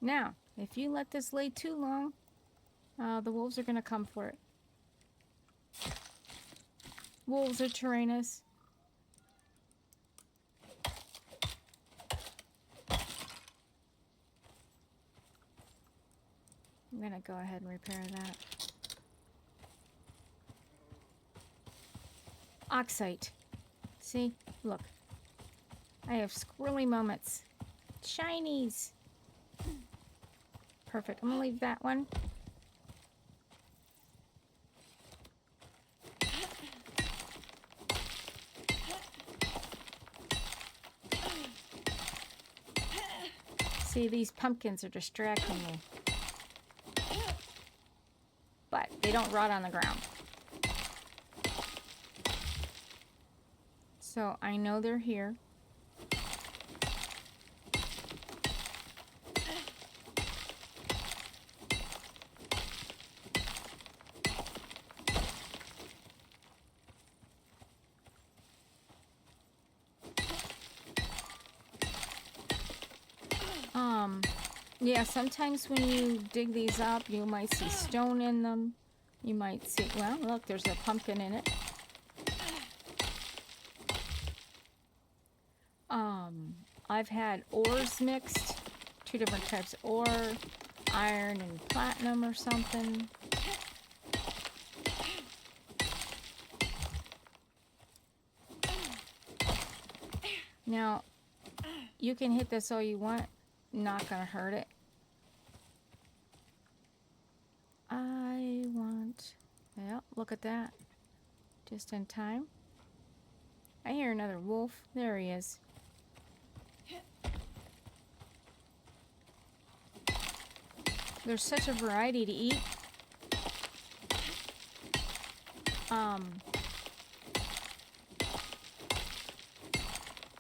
Now, if you let this lay too long, the wolves are going to come for it. Wolves or Tyrannus. I'm going to go ahead and repair that. Oxite. See? Look. I have squirrely moments. Shinies. Perfect. I'm going to leave that one. See, these pumpkins are distracting me. But they don't rot on the ground. So I know they're here. Yeah, sometimes when you dig these up, you might see stone in them. You might see, well, look, there's a pumpkin in it. I've had ores mixed, 2 different types of ore, iron and platinum or something. Now, you can hit this all you want, not gonna hurt it. Well, look at that. Just in time. I hear another wolf. There he is. There's such a variety to eat.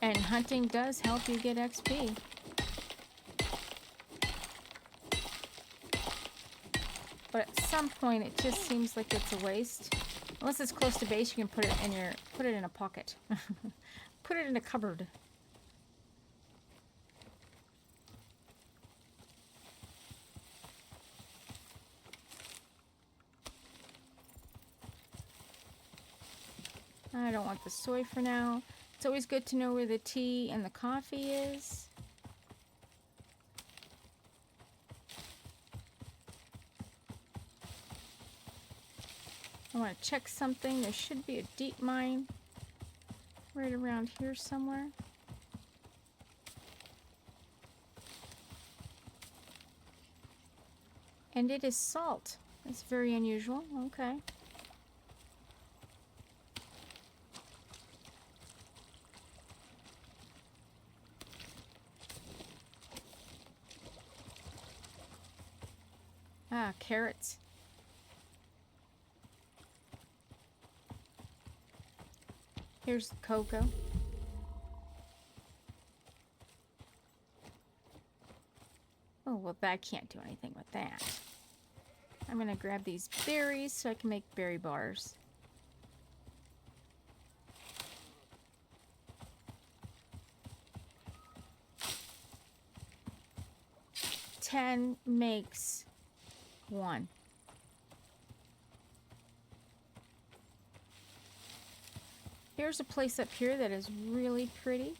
And hunting does help you get XP. But at some point, it just seems like it's a waste. Unless it's close to base, you can put it in a pocket. Put it in a cupboard. I don't want the soy for now. It's always good to know where the tea and the coffee is. I want to check something. There should be a deep mine right around here somewhere. And it is salt. That's very unusual. Okay. Ah, carrots. Here's the cocoa. Oh, well, I can't do anything with that. I'm going to grab these berries so I can make berry bars. Ten makes 1. Here's a place up here that is really pretty.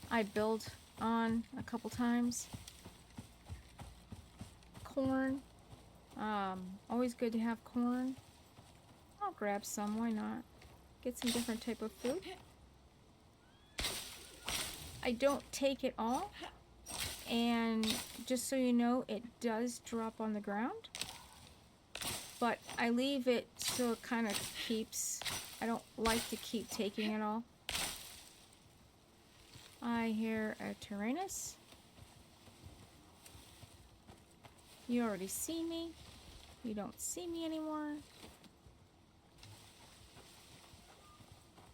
I built on a couple times. Corn. Always good to have corn. I'll grab some, why not? Get some different type of food. I don't take it all. And just so you know, it does drop on the ground. But I leave it so it kind of keeps, I don't like to keep taking it all. I hear a Tyrannus. You already see me. You don't see me anymore.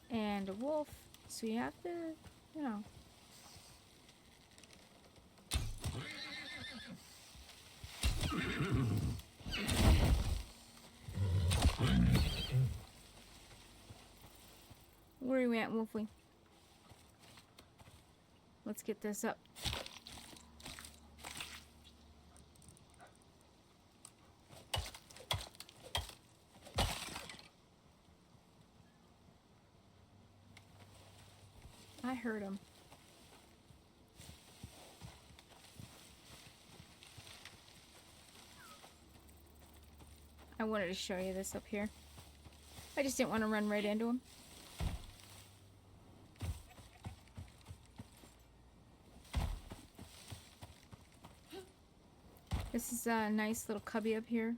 And a wolf. So you have to, you know. Where are you at, Wolfie? Let's get this up. I heard him. I wanted to show you this up here. I just didn't want to run right into him. This is a nice little cubby up here.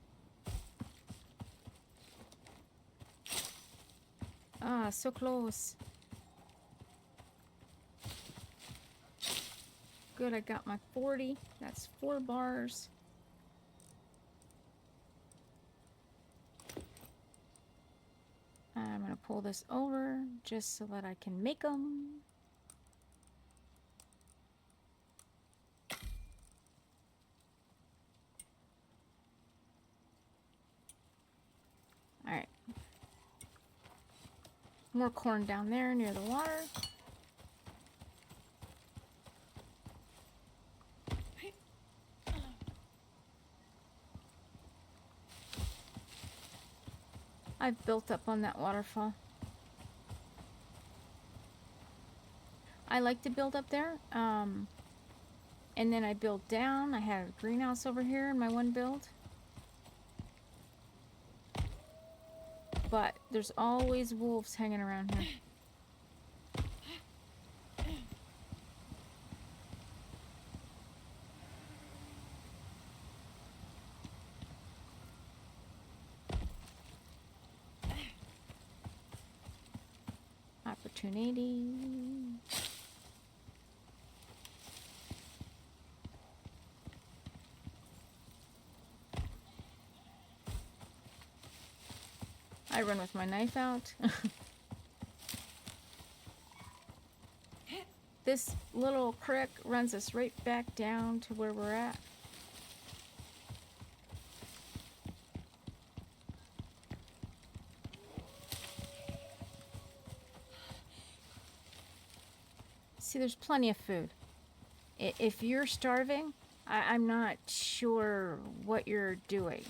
Ah, so close. Good, I got my 40. That's 4 bars. I'm going to pull this over just so that I can make them. Alright. More corn down there near the water. I've built up on that waterfall. I like to build up there. And then I build down. I had a greenhouse over here in my one build. But there's always wolves hanging around here. Opportunity. I run with my knife out. This little creek runs us right back down to where we're at. See, there's plenty of food. If you're starving, I'm not sure what you're doing.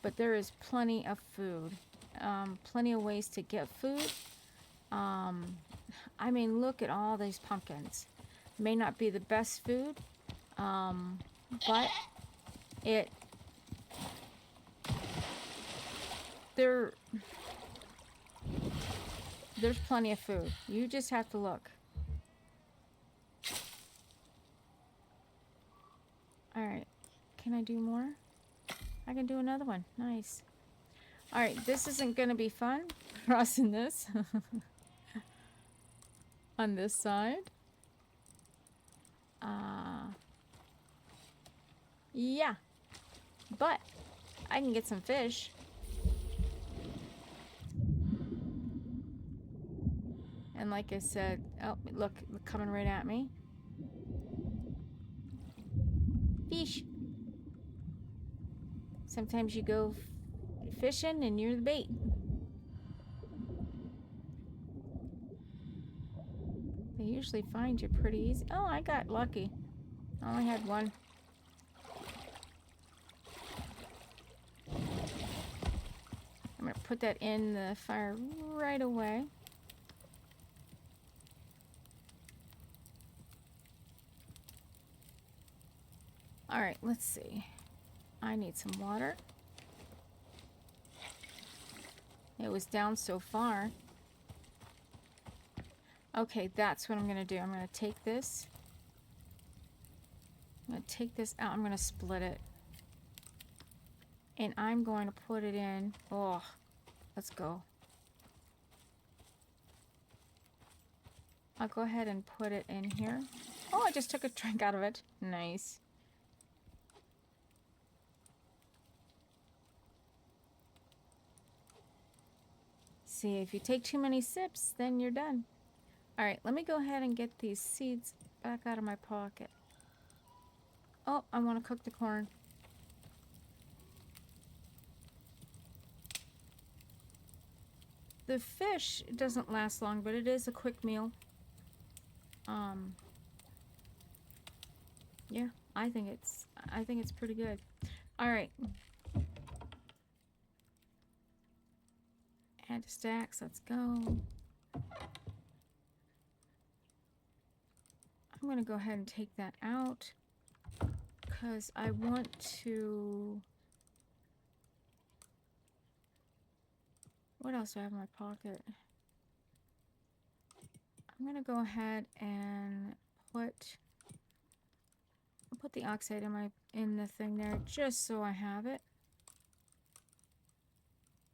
But there is plenty of food. Plenty of ways to get food. I mean, look at all these pumpkins. May not be the best food, but there's plenty of food. You just have to look. Alright, can I do more? I can do another one. Nice. Alright, this isn't going to be fun. Crossing this. On this side. Yeah. But I can get some fish. And like I said, oh, look, coming right at me. Fish. Sometimes you go fishing and you're the bait. They usually find you pretty easy. Oh, I got lucky. I only had one. I'm going to put that in the fire right away. Alright, let's see. I need some water. It was down so far. Okay, that's what I'm going to do. I'm going to take this. I'm going to take this out. I'm going to split it. And I'm going to put it in. Oh, let's go. I'll go ahead and put it in here. Oh, I just took a drink out of it. Nice. See, if you take too many sips, then you're done. Alright, let me go ahead and get these seeds back out of my pocket. Oh, I want to cook the corn. the fish doesn't last long, but it is a quick meal. Yeah, I think it's pretty good. All right. Add to stacks. Let's go. I'm going to go ahead and take that out because I want to... What else do I have in my pocket? I'm going to go ahead and put the oxide in the thing there just so I have it.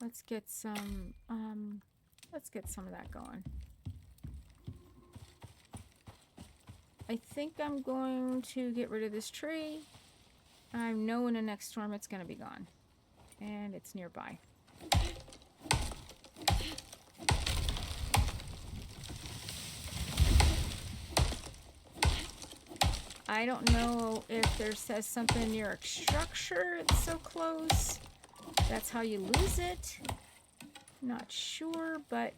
Let's get some of that going. I think I'm going to get rid of this tree. I know in the next storm it's going to be gone. And it's nearby. I don't know if there says something near a structure it's so close. That's how you lose it. Not sure, but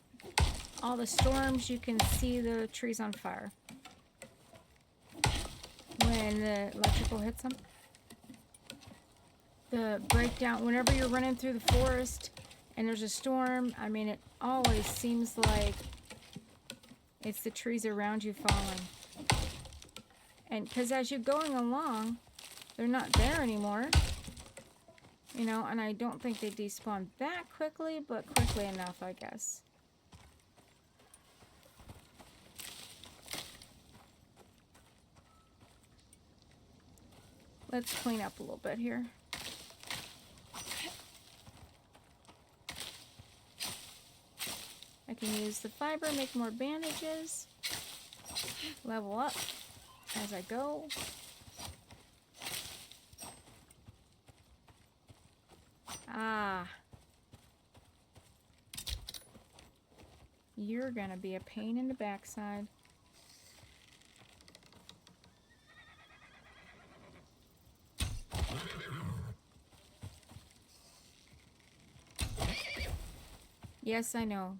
all the storms you can see the trees on fire. When the electrical hits them. The breakdown, whenever you're running through the forest and there's a storm, I mean, it always seems like it's the trees around you falling. And because as you're going along, they're not there anymore. You know, and I don't think they despawn that quickly, but quickly enough, I guess. Let's clean up a little bit here. I can use the fiber, make more bandages, level up as I go. Ah. You're gonna be a pain in the backside. Yes, I know.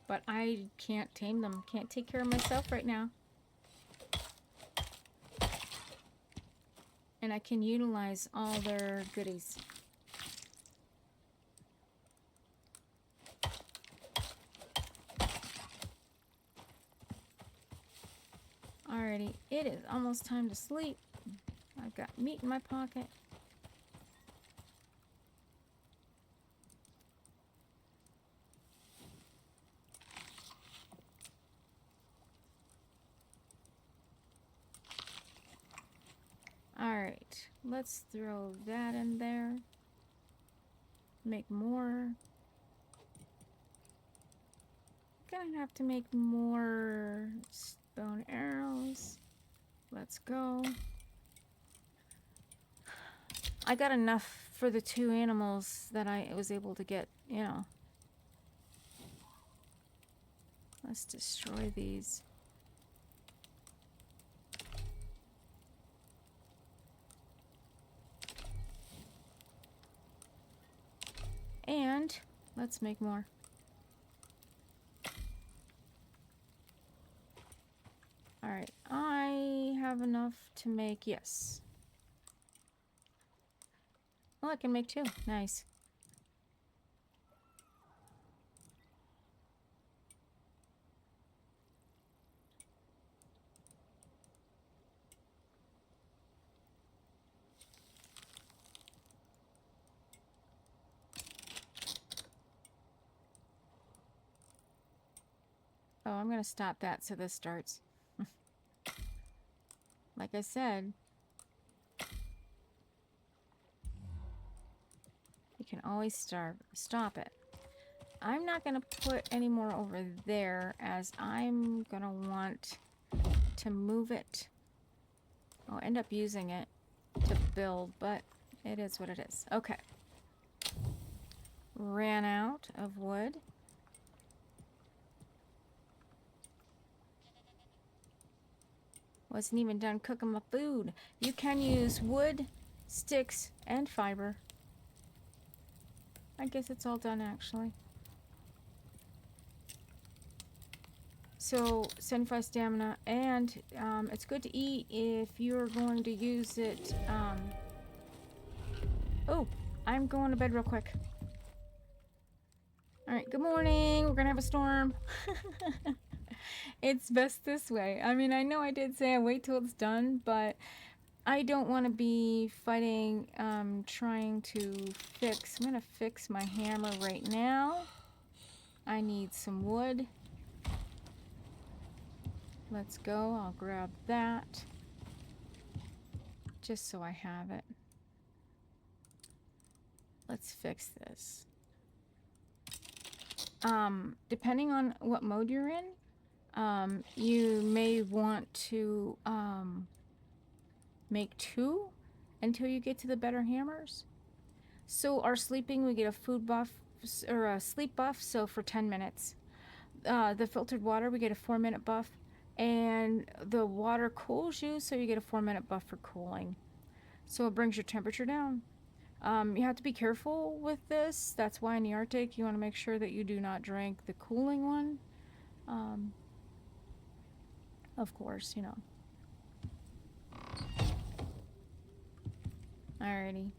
But I can't tame them. Can't take care of myself right now. And I can utilize all their goodies. Alrighty, it is almost time to sleep. I've got meat in my pocket. Alright, let's throw that in there. Make more. Gonna have to make more bone arrows. Let's go. I got enough for the 2 animals that I was able to get, you know. Let's destroy these. And let's make more. Alright, I have enough to make, yes. Oh, I can make 2. Nice. Oh, I'm going to stop that so this starts. Like I said, you can always stop it. I'm not going to put any more over there as I'm going to want to move it. I'll end up using it to build, but it is what it is. Okay. Ran out of wood. Wasn't even done cooking my food. You can use wood sticks, and fiber. I guess it's all done actually. So 75 stamina, and it's good to eat if you're going to use it. Oh, I'm going to bed real quick. All right, good morning. We're gonna have a storm. It's best this way. I mean, I know I did say I wait till it's done, but I don't want to be fighting, trying to fix. I'm gonna fix my hammer right now. I need some wood. Let's go. I'll grab that. Just so I have it. Let's fix this. Depending on what mode you're in, you may want to make 2 until you get to the better hammers. So our sleeping, we get a food buff or a sleep buff, so for 10 minutes. The filtered water, we get a 4-minute buff, and the water cools you, so you get a 4-minute buff for cooling. So it brings your temperature down. You have to be careful with this. That's why in the Arctic you want to make sure that you do not drink the cooling one. Of course, you know. Alrighty.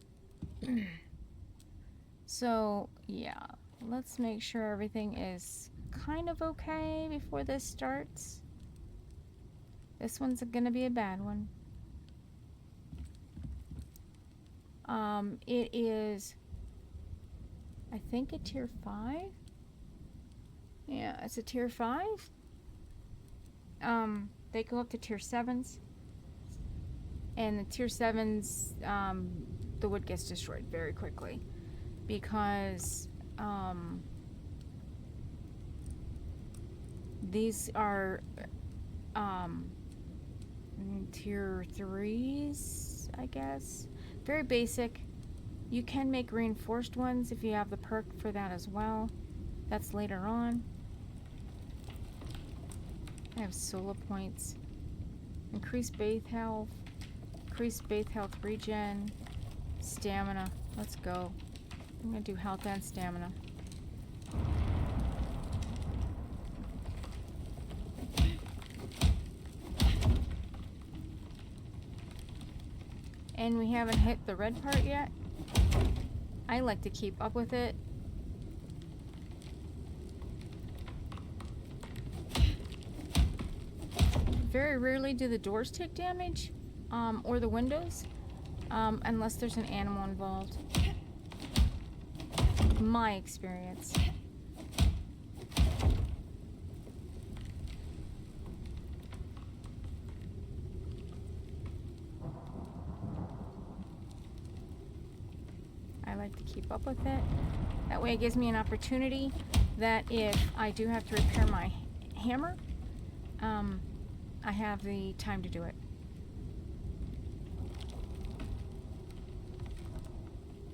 So, yeah. Let's make sure everything is kind of okay before this starts. This one's gonna be a bad one. It is, I think, a tier 5. Yeah, it's a tier 5. They go up to tier 7s. And the tier 7s, the wood gets destroyed very quickly. Because, these are, tier 3s, I guess. Very basic. You can make reinforced ones if you have the perk for that as well. That's later on. I have solo points. Increased base health. Increased base health regen. Stamina. Let's go. I'm gonna do health and stamina. And we haven't hit the red part yet. I like to keep up with it. Very rarely do the doors take damage, or the windows, unless there's an animal involved. My experience. I like to keep up with it. That way it gives me an opportunity that if I do have to repair my hammer, I have the time to do it.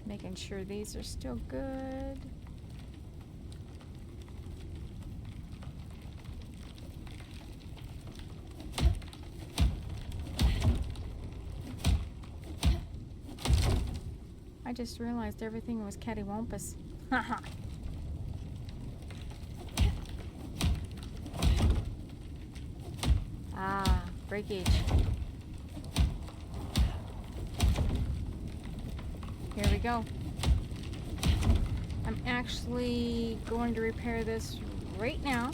Making sure these are still good. I just realized everything was cattywampus. Haha. Ah, breakage. Here we go. I'm actually going to repair this right now.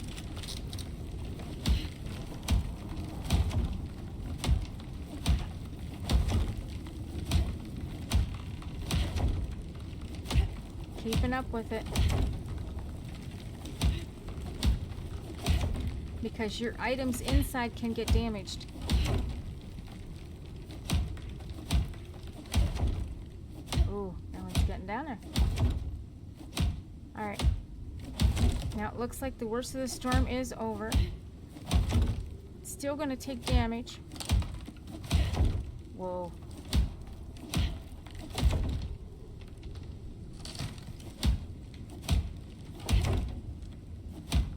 Keeping up with it. Because your items inside can get damaged. Ooh, that one's getting down there. Alright. Now it looks like the worst of the storm is over. It's still gonna take damage. Whoa.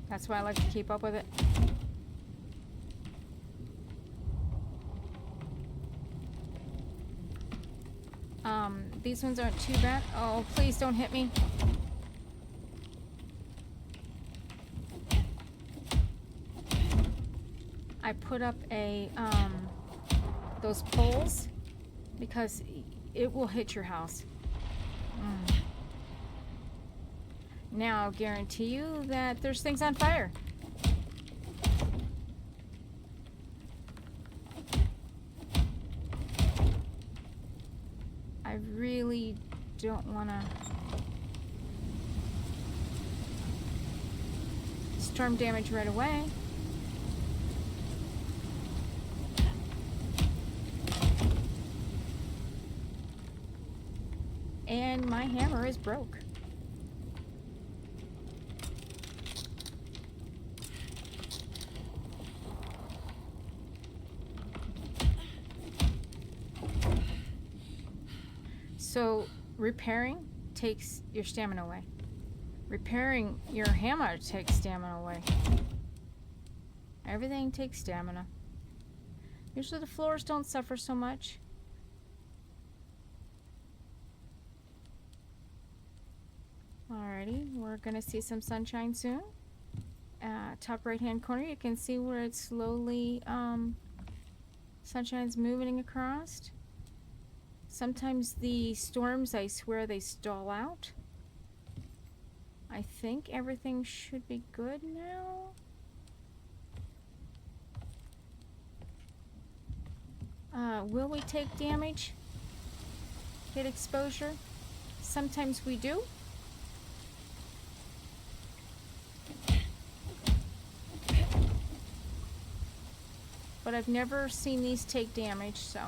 That's why I like to keep up with it. These ones aren't too bad. Oh, please don't hit me. I put up a, those poles because it will hit your house. Now, I'll guarantee you that there's things on fire. I really don't want to storm damage right away. And my hammer is broke. So repairing takes your stamina away. Repairing your hammer takes stamina away. Everything takes stamina. Usually the floors don't suffer so much. Alrighty, we're gonna see some sunshine soon. Top right hand corner, you can see where it's slowly, sunshine's moving across. Sometimes the storms, I swear, they stall out. I think everything should be good now. Will we take damage? Get exposure? Sometimes we do. But I've never seen these take damage, so.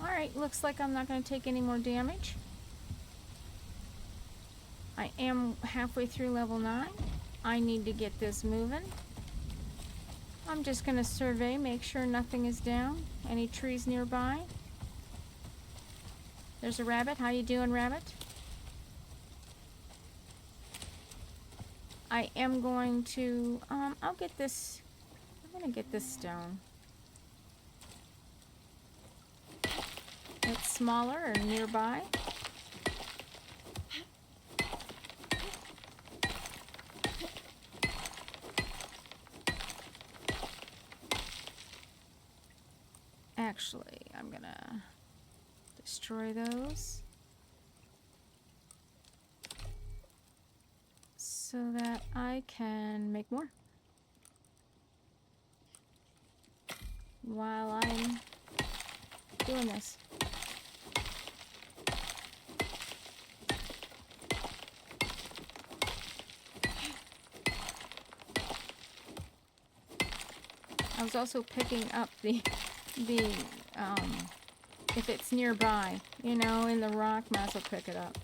Alright, looks like I'm not going to take any more damage. I am halfway through level 9. I need to get this moving. I'm just going to survey, make sure nothing is down. Any trees nearby? There's a rabbit. How you doing, rabbit? I am going to, I'll get this, I'm going to get this stone. It's smaller or nearby. Actually, I'm gonna destroy those so that I can make more while I'm doing this. I was also picking up the if it's nearby, you know, in the rock, might as well pick it up.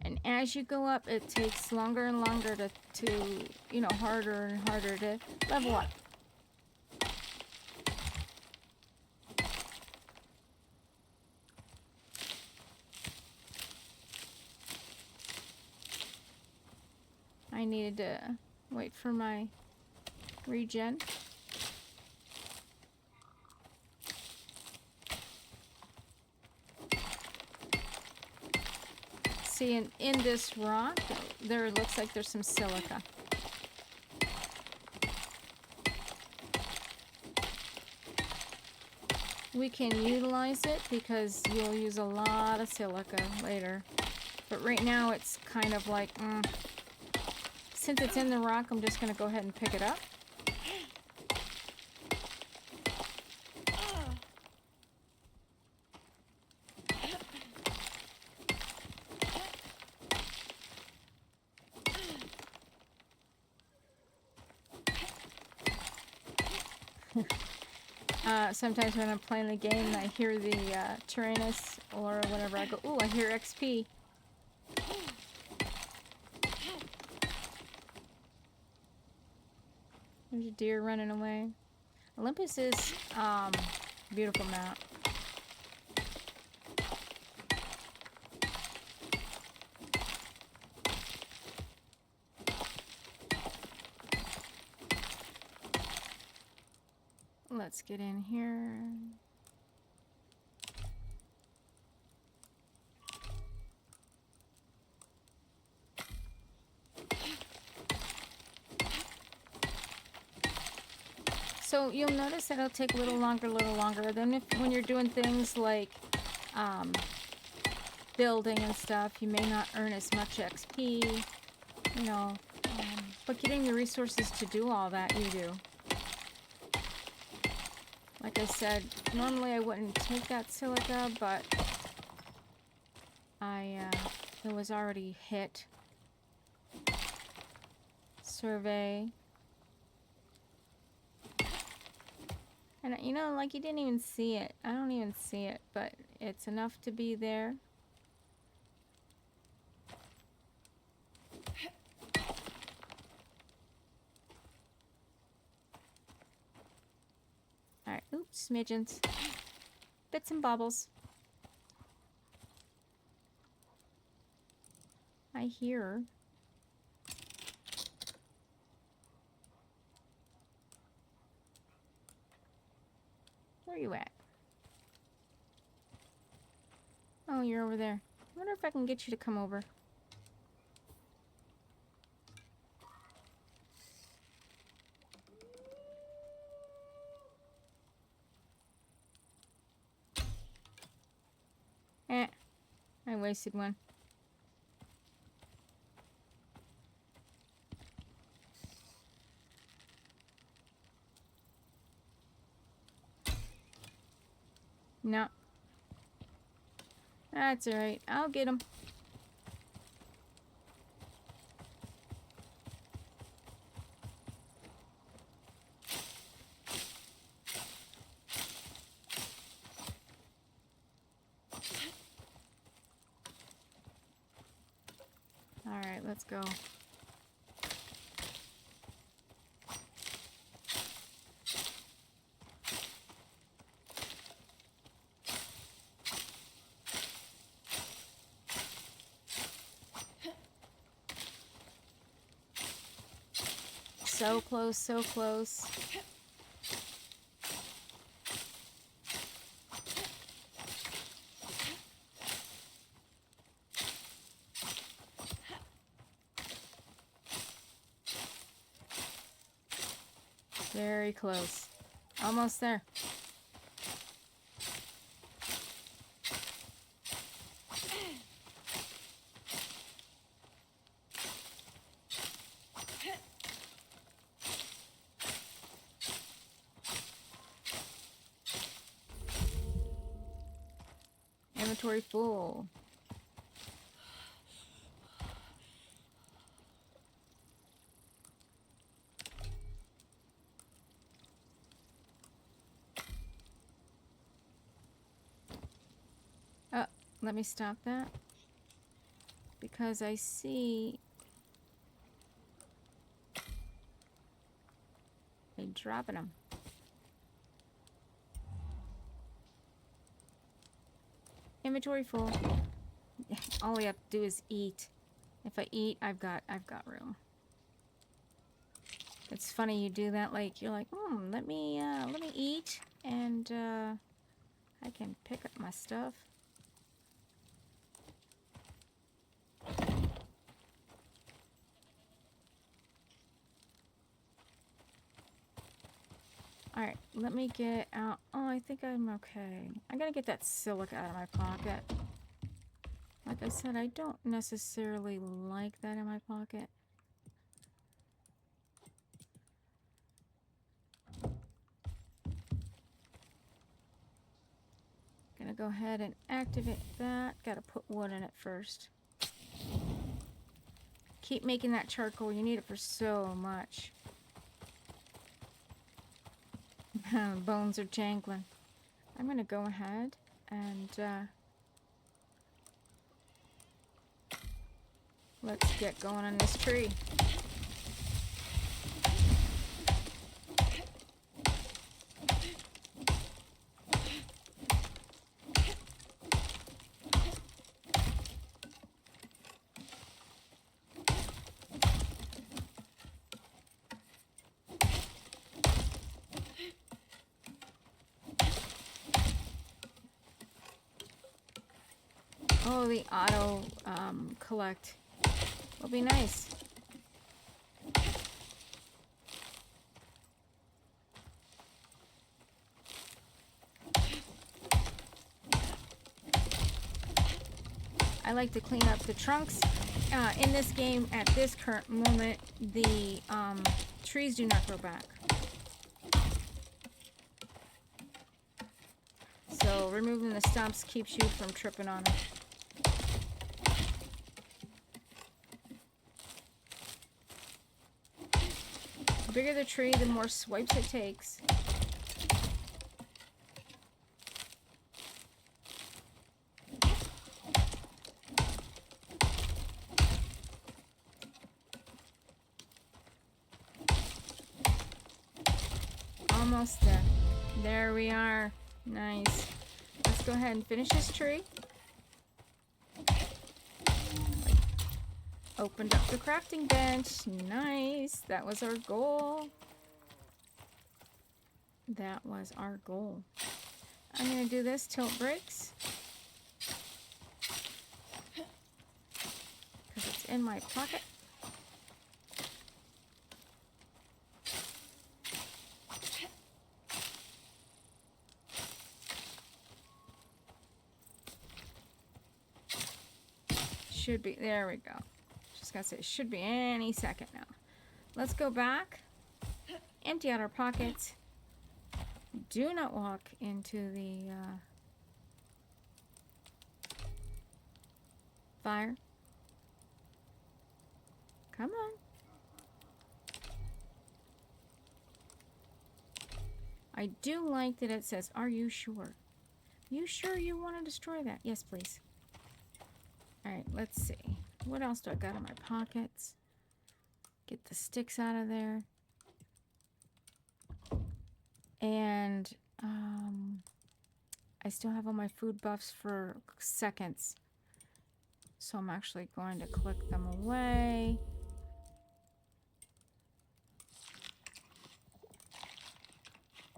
And as you go up, it takes longer and longer to you know, harder and harder to level up. I needed to wait for my regen. See, in this rock, there looks like there's some silica. We can utilize it because you'll use a lot of silica later. But right now it's kind of like, since it's in the rock, I'm just going to go ahead and pick it up. Sometimes when I'm playing the game and I hear the Tyrannus or whatever, I go, ooh, I hear XP. There's a deer running away. Olympus is beautiful map. let's get in here. So you'll notice that it'll take a little longer. Then when you're doing things like building and stuff, you may not earn as much XP, you know, but getting the resources to do all that, you do. Like I said, normally I wouldn't take that silica, but it was already hit. Survey. And you know, like you didn't even see it. I don't even see it, but it's enough to be there. Alright, oops, smidgens. Bits and bobbles. I hear. Where are you at? Oh, you're over there. I wonder if I can get you to come over. I wasted one. No. That's alright. I'll get him. Alright, let's go. So close, so close. Very close. Almost there. Inventory full. Oh, let me stop that. Because I see they dropping them. Inventory full. All we have to do is eat. If I eat, I've got room. It's funny you do that. Like you're like, let me eat, and I can pick up my stuff. Alright, let me get out. Oh, I think I'm okay. I gotta get that silica out of my pocket. Like I said, I don't necessarily like that in my pocket. Gonna go ahead and activate that. Gotta put wood in it first. Keep making that charcoal. You need it for so much. Bones are jangling. I'm gonna go ahead and let's get going on this tree. Oh, the auto collect will be nice. I like to clean up the trunks. In this game, at this current moment, the trees do not grow back. So removing the stumps keeps you from tripping on it. The bigger the tree, the more swipes it takes. Almost there. There we are. Nice. Let's go ahead and finish this tree. Opened up the crafting bench. Nice. That was our goal. That was our goal. I'm going to do this till it breaks. Because it's in my pocket. Should be, there we go. Just gotta say, it should be any second now. Let's go back, empty out our pockets. Do not walk into the fire. Come on. I do like that it says, are you sure? You sure you want to destroy that? Yes, please. Alright, let's see. What else do I got in my pockets? Get the sticks out of there. And I still have all my food buffs for seconds. So I'm actually going to click them away.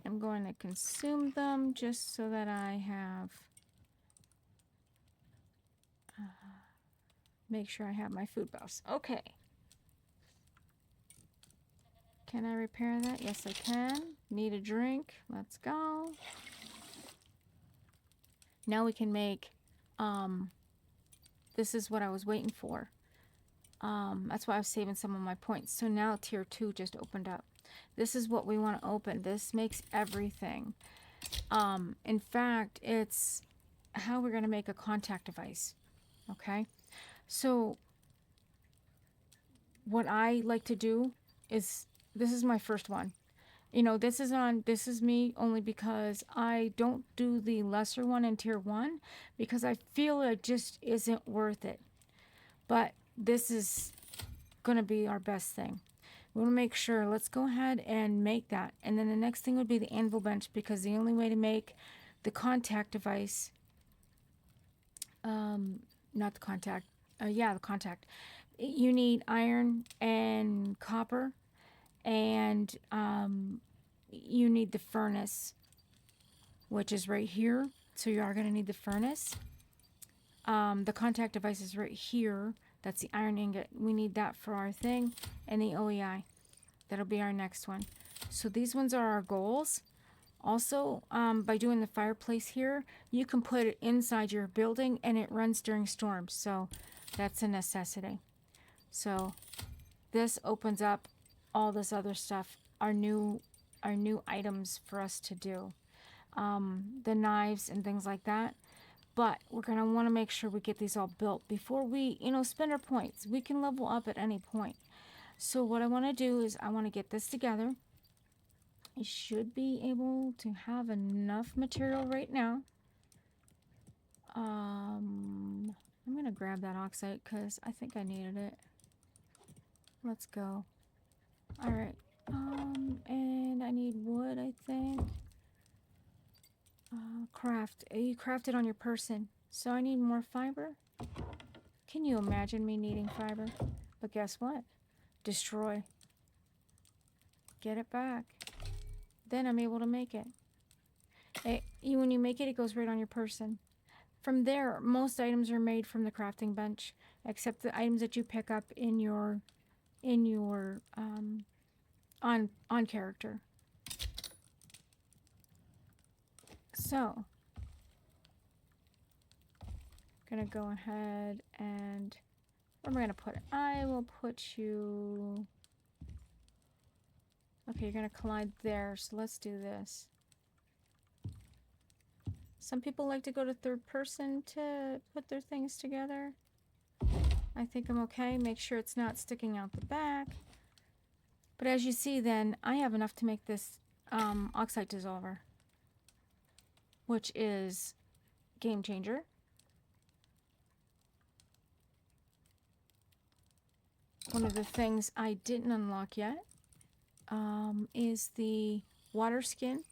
I'm going to consume them just so that I have... make sure I have my food buffs. Okay. Can I repair that? Yes, I can. Need a drink. Let's go. Now we can make, this is what I was waiting for. That's why I was saving some of my points. So now tier 2 just opened up. This is what we want to open. This makes everything. In fact, it's how we're going to make a contact device. Okay. So what I like to do is, this is my first one. You know, this is me only because I don't do the lesser one in tier 1 because I feel it just isn't worth it. But this is going to be our best thing. We want to make sure, let's go ahead and make that. And then the next thing would be the anvil bench, because the only way to make the contact device, not the contact, yeah, the contact. You need iron and copper, and you need the furnace, which is right here. So you are going to need the furnace. The contact device is right here. That's the iron ingot. We need that for our thing. And the OEI. That'll be our next one. So these ones are our goals. Also, by doing the fireplace here, you can put it inside your building and it runs during storms. So that's a necessity. So this opens up all this other stuff, our new items for us to do. The knives and things like that. But we're going to want to make sure we get these all built before we, spend our points. We can level up at any point. So what I want to do is I want to get this together. I should be able to have enough material right now. I'm going to grab that oxide because I think I needed it. Let's go. All right. And I need wood, I think. Craft. You craft it on your person. So I need more fiber. Can you imagine me needing fiber? But guess what? Destroy. Get it back. Then I'm able to make it. When you make it, it goes right on your person. from there, most items are made from the crafting bench, except the items that you pick up in your on character. So, gonna go ahead and where am I gonna put it? I will put you. Okay, you're gonna collide there. So let's do this. Some people like to go to third person to put their things together. I think I'm okay. Make sure it's not sticking out the back. But as you see, then I have enough to make this oxide dissolver, which is game changer. One of the things I didn't unlock yet is the water skin.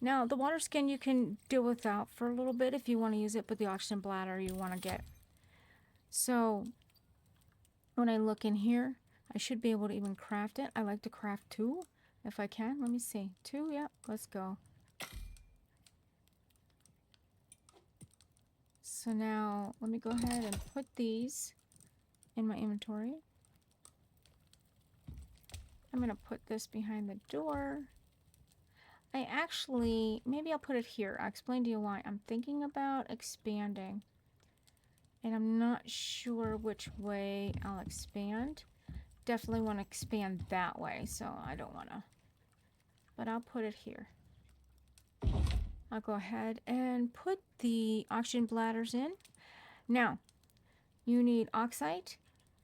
Now, the water skin you can do without for a little bit if you want to use it, but the oxygen bladder you want to get. So, when I look in here, I should be able to even craft it. I like to craft 2 if I can. Let me see. 2, yep, let's go. So now, let me go ahead and put these in my inventory. I'm going to put this behind the door. I actually, maybe I'll put it here. I'll explain to you why. I'm thinking about expanding. And I'm not sure which way I'll expand. Definitely want to expand that way, so I don't want to. But I'll put it here. I'll go ahead and put the oxygen bladders in. Now, you need oxide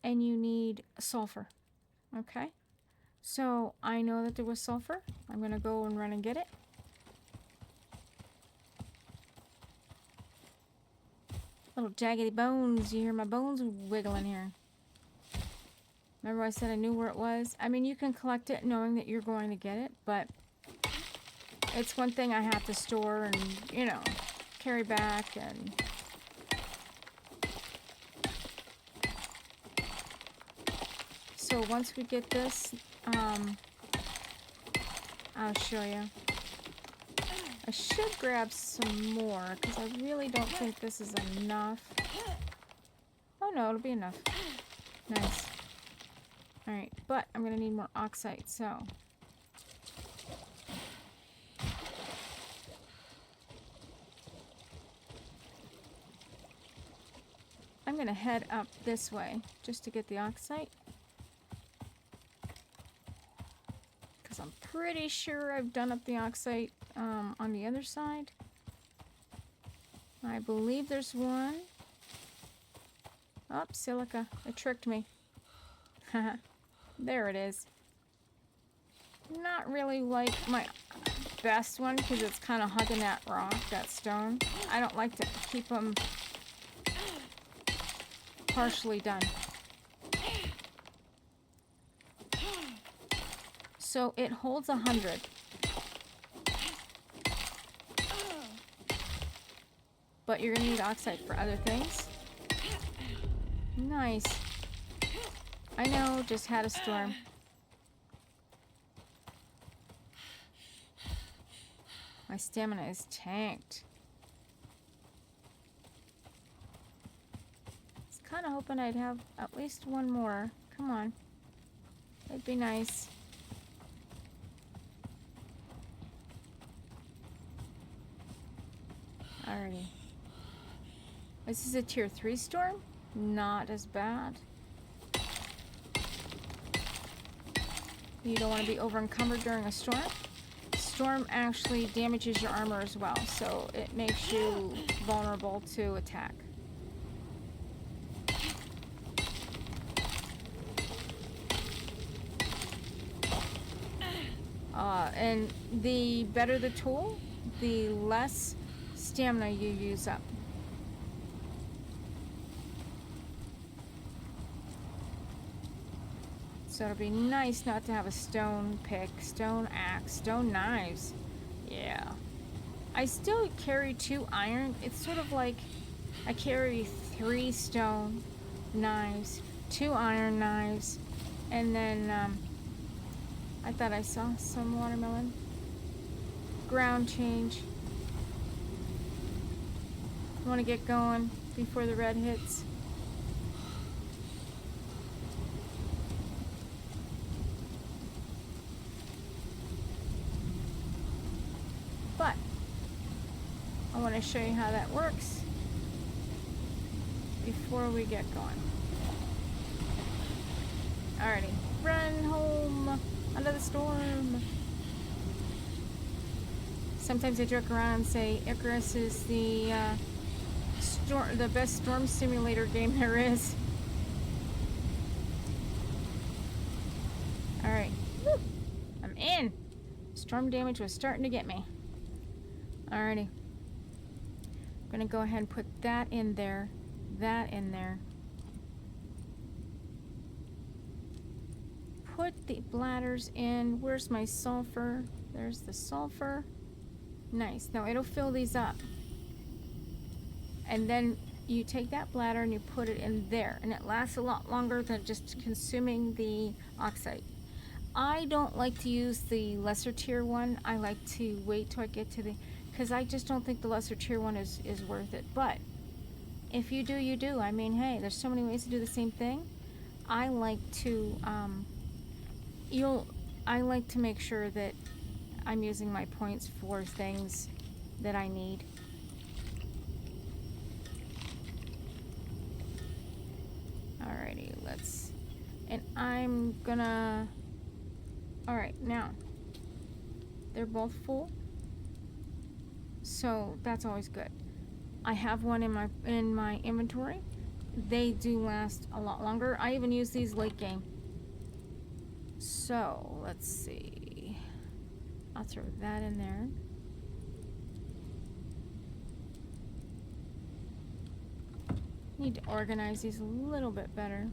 and you need sulfur. Okay? So, I know that there was sulfur. I'm going to go and run and get it. Little jaggedy bones. You hear my bones wiggling here. Remember I said I knew where it was? I mean, you can collect it knowing that you're going to get it, but it's one thing I have to store and, you know, carry back and... So once we get this, I'll show you. I should grab some more, because I really don't think this is enough. Oh no, it'll be enough. Nice. Alright, but I'm going to need more oxide, so... I'm going to head up this way, just to get the oxide. Because I'm pretty sure I've done up the oxide on the other side. I believe there's one. Oh, silica. It tricked me. Haha. There it is. Not really like my best one because it's kind of hugging that rock, that stone. I don't like to keep them partially done. So it holds 100. But you're going to need oxide for other things. Nice. I know, just had a storm. My stamina is tanked. I was kind of hoping I'd have at least one more. Come on. It'd be nice. Alrighty. This is a tier 3 storm. Not as bad. You don't want to be over encumbered during a storm. Storm actually damages your armor as well, so it makes you vulnerable to attack. And the better the tool, the less stamina you use up. So it'll be nice not to have a stone pick, stone axe, stone knives. Yeah. I still carry 2 iron. It's sort of like I carry 3 stone knives, 2 iron knives, and then I thought I saw some watermelon. Ground change. want to get going before the red hits. But I want to show you how that works before we get going. Alrighty, run home under the storm. Sometimes I joke around and say Icarus is the best storm simulator game there is. Alright, I'm in. Storm damage was starting to get me. Alrighty. I'm gonna go ahead and put that in there, that in there. Put the bladders in. Where's my sulfur? There's the sulfur. Nice. Now it'll fill these up. And then you take that bladder and you put it in there. And it lasts a lot longer than just consuming the oxide. I don't like to use the lesser tier one. I like to wait till I get to the... because I just don't think the lesser tier one is worth it. But if you do, you do. I mean, hey, there's so many ways to do the same thing. I like to... I like to make sure that I'm using my points for things that I need. Alrighty, let's... and I'm gonna... Alright, now, they're both full, so that's always good. I have one in my inventory. They do last a lot longer. I even use these late game. So, let's see. I'll throw that in there. Need to organize these a little bit better.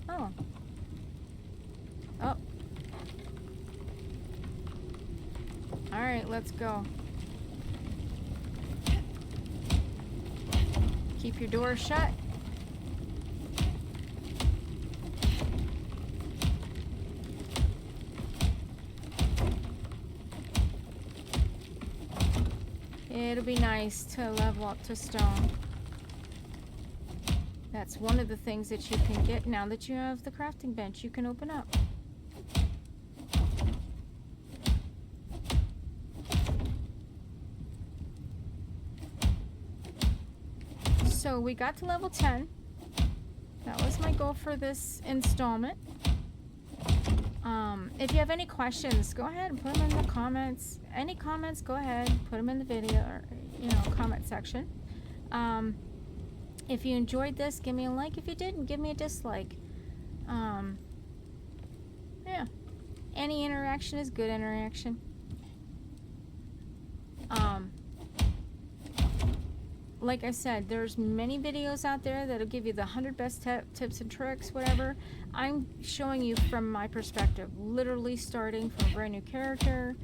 Oh. Oh. Alright, let's go. Keep your door shut. It'll be nice to level up to stone. That's one of the things that you can get now that you have the crafting bench. You can open up. So we got to level 10. That was my goal for this installment. If you have any questions, go ahead and put them in the comments. Any comments, go ahead, put them in the video or, comment section. If you enjoyed this, give me a like. If you didn't, give me a dislike. Yeah. Any interaction is good interaction. Like I said, there's many videos out there that'll give you the 100 best tips and tricks, whatever. I'm showing you from my perspective, literally starting from a brand new character.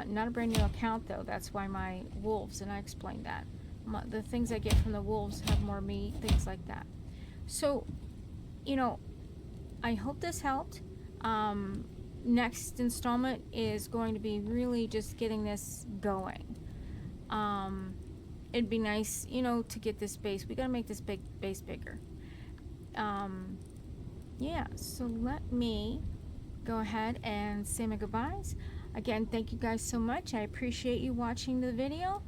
Not a brand new account though, that's why my wolves, and I explained that. The things I get from the wolves have more meat, things like that. So, I hope this helped. Next installment is going to be really just getting this going. It'd be nice, to get this base. We gotta make this base bigger. Yeah, so let me go ahead and say my goodbyes. Again, thank you guys so much. I appreciate you watching the video.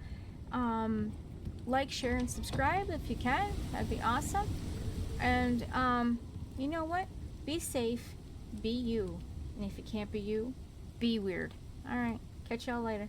Like, share, and subscribe if you can. That'd be awesome. And, you know what? Be safe. Be you. And if you can't be you, be weird. Alright, catch y'all later.